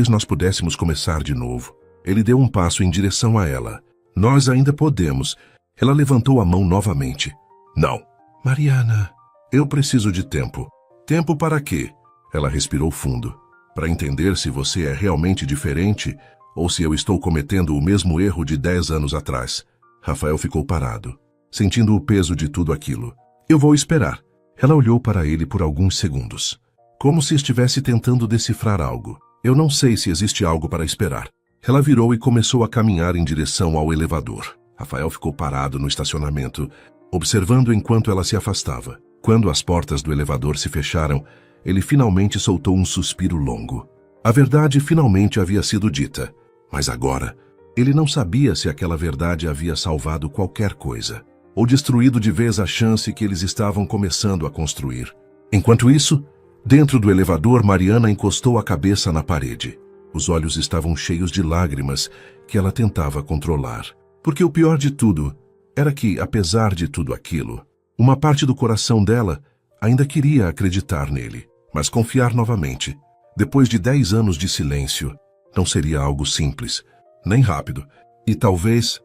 nós pudéssemos começar de novo. Ele deu um passo em direção a ela. Nós ainda podemos. Ela levantou a mão novamente. Não. Mariana, eu preciso de tempo. Tempo para quê? Ela respirou fundo. Para entender se você é realmente diferente ou se eu estou cometendo o mesmo erro de 10 anos atrás. Rafael ficou parado, sentindo o peso de tudo aquilo. Eu vou esperar. Ela olhou para ele por alguns segundos, como se estivesse tentando decifrar algo. Eu não sei se existe algo para esperar. Ela virou e começou a caminhar em direção ao elevador. Rafael ficou parado no estacionamento, observando enquanto ela se afastava. Quando as portas do elevador se fecharam, ele finalmente soltou um suspiro longo. A verdade finalmente havia sido dita, mas agora, ele não sabia se aquela verdade havia salvado qualquer coisa, ou destruído de vez a chance que eles estavam começando a construir. Enquanto isso, dentro do elevador, Mariana encostou a cabeça na parede. Os olhos estavam cheios de lágrimas que ela tentava controlar. Porque o pior de tudo era que, apesar de tudo aquilo, uma parte do coração dela ainda queria acreditar nele, mas confiar novamente. Depois de 10 anos de silêncio, não seria algo simples. nem rápido. E talvez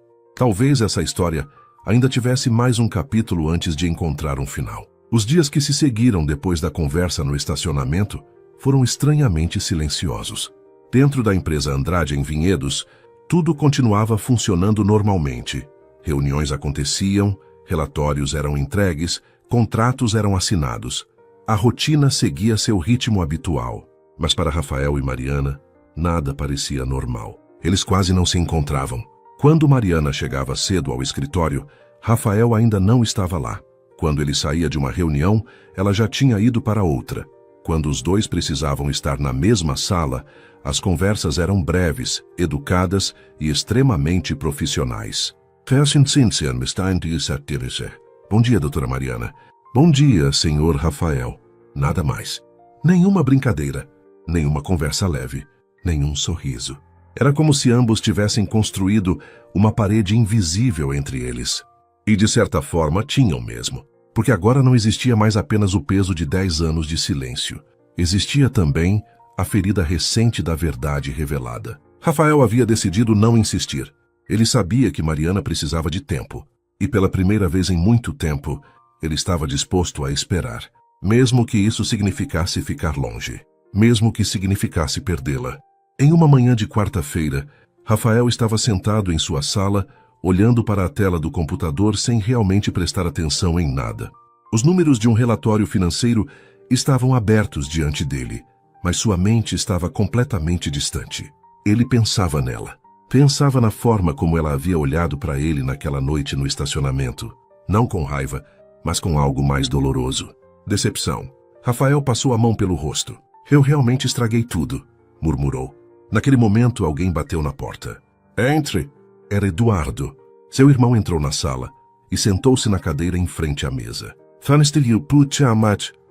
essa história ainda tivesse mais um capítulo antes de encontrar um final. Os dias que se seguiram depois da conversa no estacionamento foram estranhamente silenciosos. Dentro da empresa Andrade em Vinhedos, tudo continuava funcionando normalmente. Reuniões aconteciam, relatórios eram entregues, contratos eram assinados. A rotina seguia seu ritmo habitual. Mas para Rafael e Mariana, nada parecia normal. Eles quase não se encontravam. Quando Mariana chegava cedo ao escritório, Rafael ainda não estava lá. Quando ele saía de uma reunião, ela já tinha ido para outra. Quando os dois precisavam estar na mesma sala, as conversas eram breves, educadas e extremamente profissionais. Bom dia, doutora Mariana. Bom dia, senhor Rafael. Nada mais. Nenhuma brincadeira, nenhuma conversa leve, nenhum sorriso. Era como se ambos tivessem construído uma parede invisível entre eles. E de certa forma tinham mesmo, porque agora não existia mais apenas o peso de 10 anos de silêncio. Existia também a ferida recente da verdade revelada. Rafael havia decidido não insistir. Ele sabia que Mariana precisava de tempo. E pela primeira vez em muito tempo, ele estava disposto a esperar. Mesmo que isso significasse ficar longe. Mesmo que significasse perdê-la. Em uma manhã de quarta-feira, Rafael estava sentado em sua sala, olhando para a tela do computador sem realmente prestar atenção em nada. Os números de um relatório financeiro estavam abertos diante dele, mas sua mente estava completamente distante. Ele pensava nela. Pensava na forma como ela havia olhado para ele naquela noite no estacionamento. Não com raiva, mas com algo mais doloroso. Decepção. Rafael passou a mão pelo rosto. Eu realmente estraguei tudo, murmurou. Naquele momento, alguém bateu na porta. Entre! Era Eduardo. Seu irmão entrou na sala e sentou-se na cadeira em frente à mesa.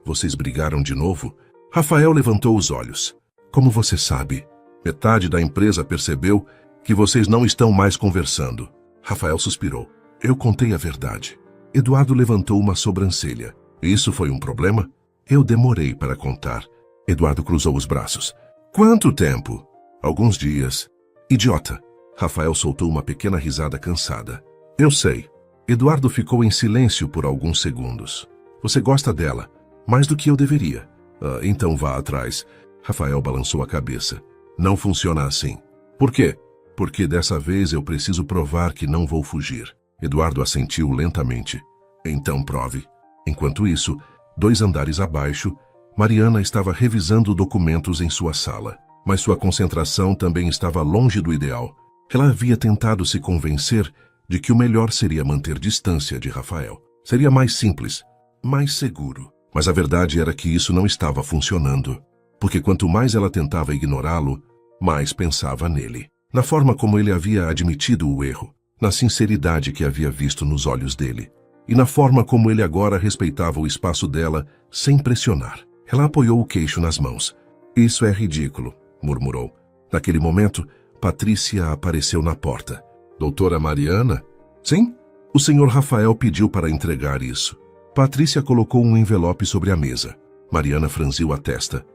Vocês brigaram de novo? Rafael levantou os olhos. Como você sabe? Metade da empresa percebeu que vocês não estão mais conversando. Rafael suspirou. Eu contei a verdade. Eduardo levantou uma sobrancelha. Isso foi um problema? Eu demorei para contar. Eduardo cruzou os braços. Quanto tempo? Alguns dias. Idiota. Rafael soltou uma pequena risada cansada. Eu sei. Eduardo ficou em silêncio por alguns segundos. Você gosta dela, mais do que eu deveria. Então vá atrás. Rafael balançou a cabeça. Não funciona assim. Por quê? Porque dessa vez eu preciso provar que não vou fugir. Eduardo assentiu lentamente. Então prove. Enquanto isso, 2 andares abaixo, Mariana estava revisando documentos em sua sala. Mas sua concentração também estava longe do ideal. Ela havia tentado se convencer de que o melhor seria manter distância de Rafael. Seria mais simples, mais seguro. Mas a verdade era que isso não estava funcionando. Porque quanto mais ela tentava ignorá-lo, mais pensava nele. Na forma como ele havia admitido o erro, na sinceridade que havia visto nos olhos dele, e na forma como ele agora respeitava o espaço dela sem pressionar. Ela apoiou o queixo nas mãos. Isso é ridículo, murmurou. Naquele momento, Patrícia apareceu na porta. Doutora Mariana? Sim? O senhor Rafael pediu para entregar isso. Patrícia colocou um envelope sobre a mesa. Mariana franziu a testa.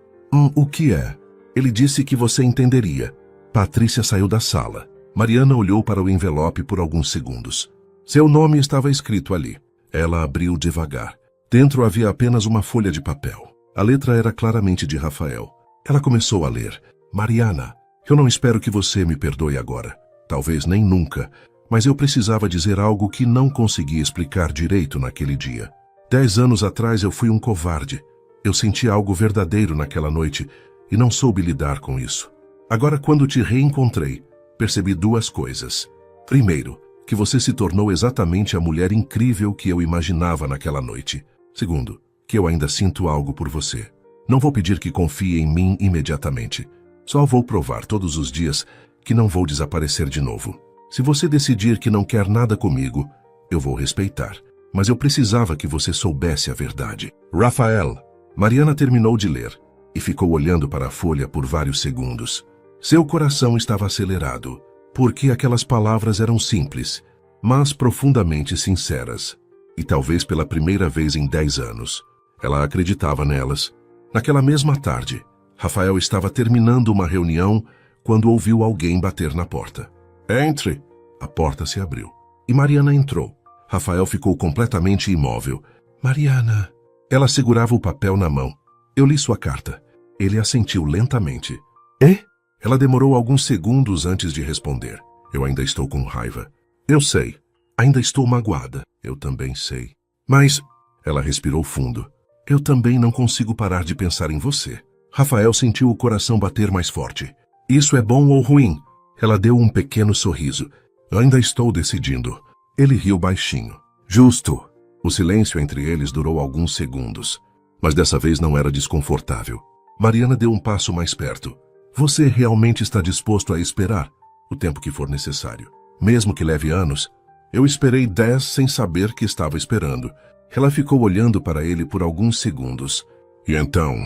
O que é? Ele disse que você entenderia. Patrícia saiu da sala. Mariana olhou para o envelope por alguns segundos. Seu nome estava escrito ali. Ela abriu devagar. Dentro havia apenas uma folha de papel. A letra era claramente de Rafael. Ela começou a ler. Mariana, eu não espero que você me perdoe agora. Talvez nem nunca. Mas eu precisava dizer algo que não consegui explicar direito naquele dia. 10 anos atrás eu fui um covarde. Eu senti algo verdadeiro naquela noite e não soube lidar com isso. Agora, quando te reencontrei, percebi 2 coisas. Primeiro, que você se tornou exatamente a mulher incrível que eu imaginava naquela noite. Segundo, que eu ainda sinto algo por você. Não vou pedir que confie em mim imediatamente. Só vou provar todos os dias que não vou desaparecer de novo. Se você decidir que não quer nada comigo, eu vou respeitar. Mas eu precisava que você soubesse a verdade. Rafael. Mariana terminou de ler e ficou olhando para a folha por vários segundos. Seu coração estava acelerado, porque aquelas palavras eram simples, mas profundamente sinceras. E talvez pela primeira vez em 10 anos, ela acreditava nelas. Naquela mesma tarde, Rafael estava terminando uma reunião quando ouviu alguém bater na porta. Entre. A porta se abriu. E Mariana entrou. Rafael ficou completamente imóvel. Mariana. Ela segurava o papel na mão. Eu li sua carta. Ele assentiu lentamente. É? Ela demorou alguns segundos antes de responder. Eu ainda estou com raiva. Eu sei. Ainda estou magoada. Eu também sei. Mas... Ela respirou fundo. Eu também não consigo parar de pensar em você. Rafael sentiu o coração bater mais forte. Isso é bom ou ruim? Ela deu um pequeno sorriso. Ainda estou decidindo. Ele riu baixinho. Justo. O silêncio entre eles durou alguns segundos. Mas dessa vez não era desconfortável. Mariana deu um passo mais perto. Você realmente está disposto a esperar o tempo que for necessário? Mesmo que leve anos? Eu esperei 10 sem saber que estava esperando. Ela ficou olhando para ele por alguns segundos. E então,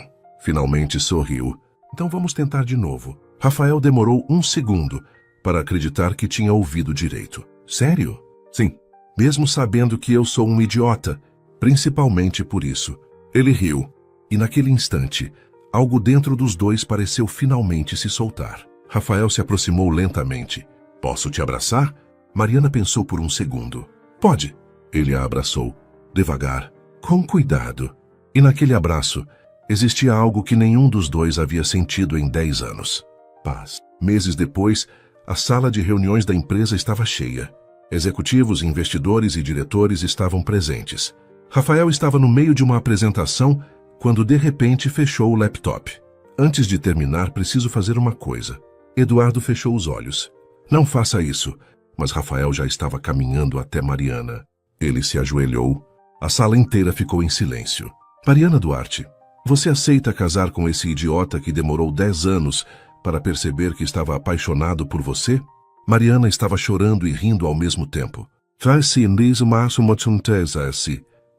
finalmente sorriu. Então vamos tentar de novo. Rafael demorou um segundo para acreditar que tinha ouvido direito. Sério? Sim. Mesmo sabendo que eu sou um idiota. Principalmente por isso. Ele riu. E naquele instante, algo dentro dos dois pareceu finalmente se soltar. Rafael se aproximou lentamente. Posso te abraçar? Mariana pensou por um segundo. Pode. Ele a abraçou. Devagar, com cuidado. E naquele abraço, existia algo que nenhum dos dois havia sentido em 10 anos. Paz. Meses depois, a sala de reuniões da empresa estava cheia. Executivos, investidores e diretores estavam presentes. Rafael estava no meio de uma apresentação quando de repente fechou o laptop. Antes de terminar, preciso fazer uma coisa. Eduardo fechou os olhos. Não faça isso. Mas Rafael já estava caminhando até Mariana. Ele se ajoelhou. A sala inteira ficou em silêncio. Mariana Duarte, você aceita casar com esse idiota que demorou 10 anos para perceber que estava apaixonado por você? Mariana estava chorando e rindo ao mesmo tempo.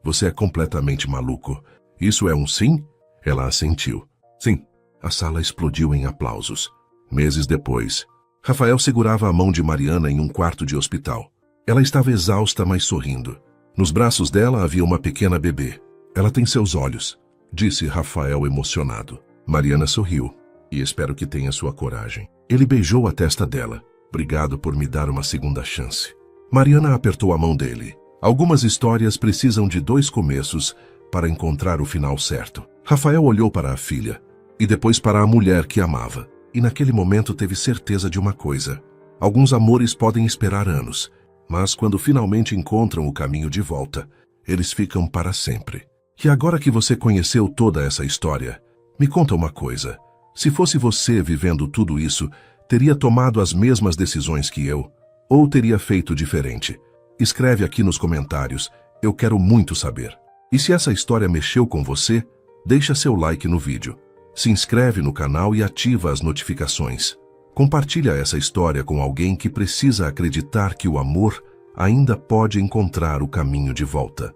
Você é completamente maluco. Isso é um sim? Ela assentiu. Sim. A sala explodiu em aplausos. Meses depois, Rafael segurava a mão de Mariana em um quarto de hospital. Ela estava exausta, mas sorrindo. Nos braços dela havia uma pequena bebê. Ela tem seus olhos, disse Rafael emocionado. Mariana sorriu. E espero que tenha sua coragem. Ele beijou a testa dela. Obrigado por me dar uma segunda chance. Mariana apertou a mão dele. Algumas histórias precisam de 2 começos para encontrar o final certo. Rafael olhou para a filha e depois para a mulher que amava. E naquele momento teve certeza de uma coisa. Alguns amores podem esperar anos, mas quando finalmente encontram o caminho de volta, eles ficam para sempre. E agora que você conheceu toda essa história, me conta uma coisa. Se fosse você vivendo tudo isso, teria tomado as mesmas decisões que eu? Ou teria feito diferente? Escreve aqui nos comentários, eu quero muito saber. E se essa história mexeu com você, deixa seu like no vídeo. Se inscreve no canal e ativa as notificações. Compartilha essa história com alguém que precisa acreditar que o amor ainda pode encontrar o caminho de volta.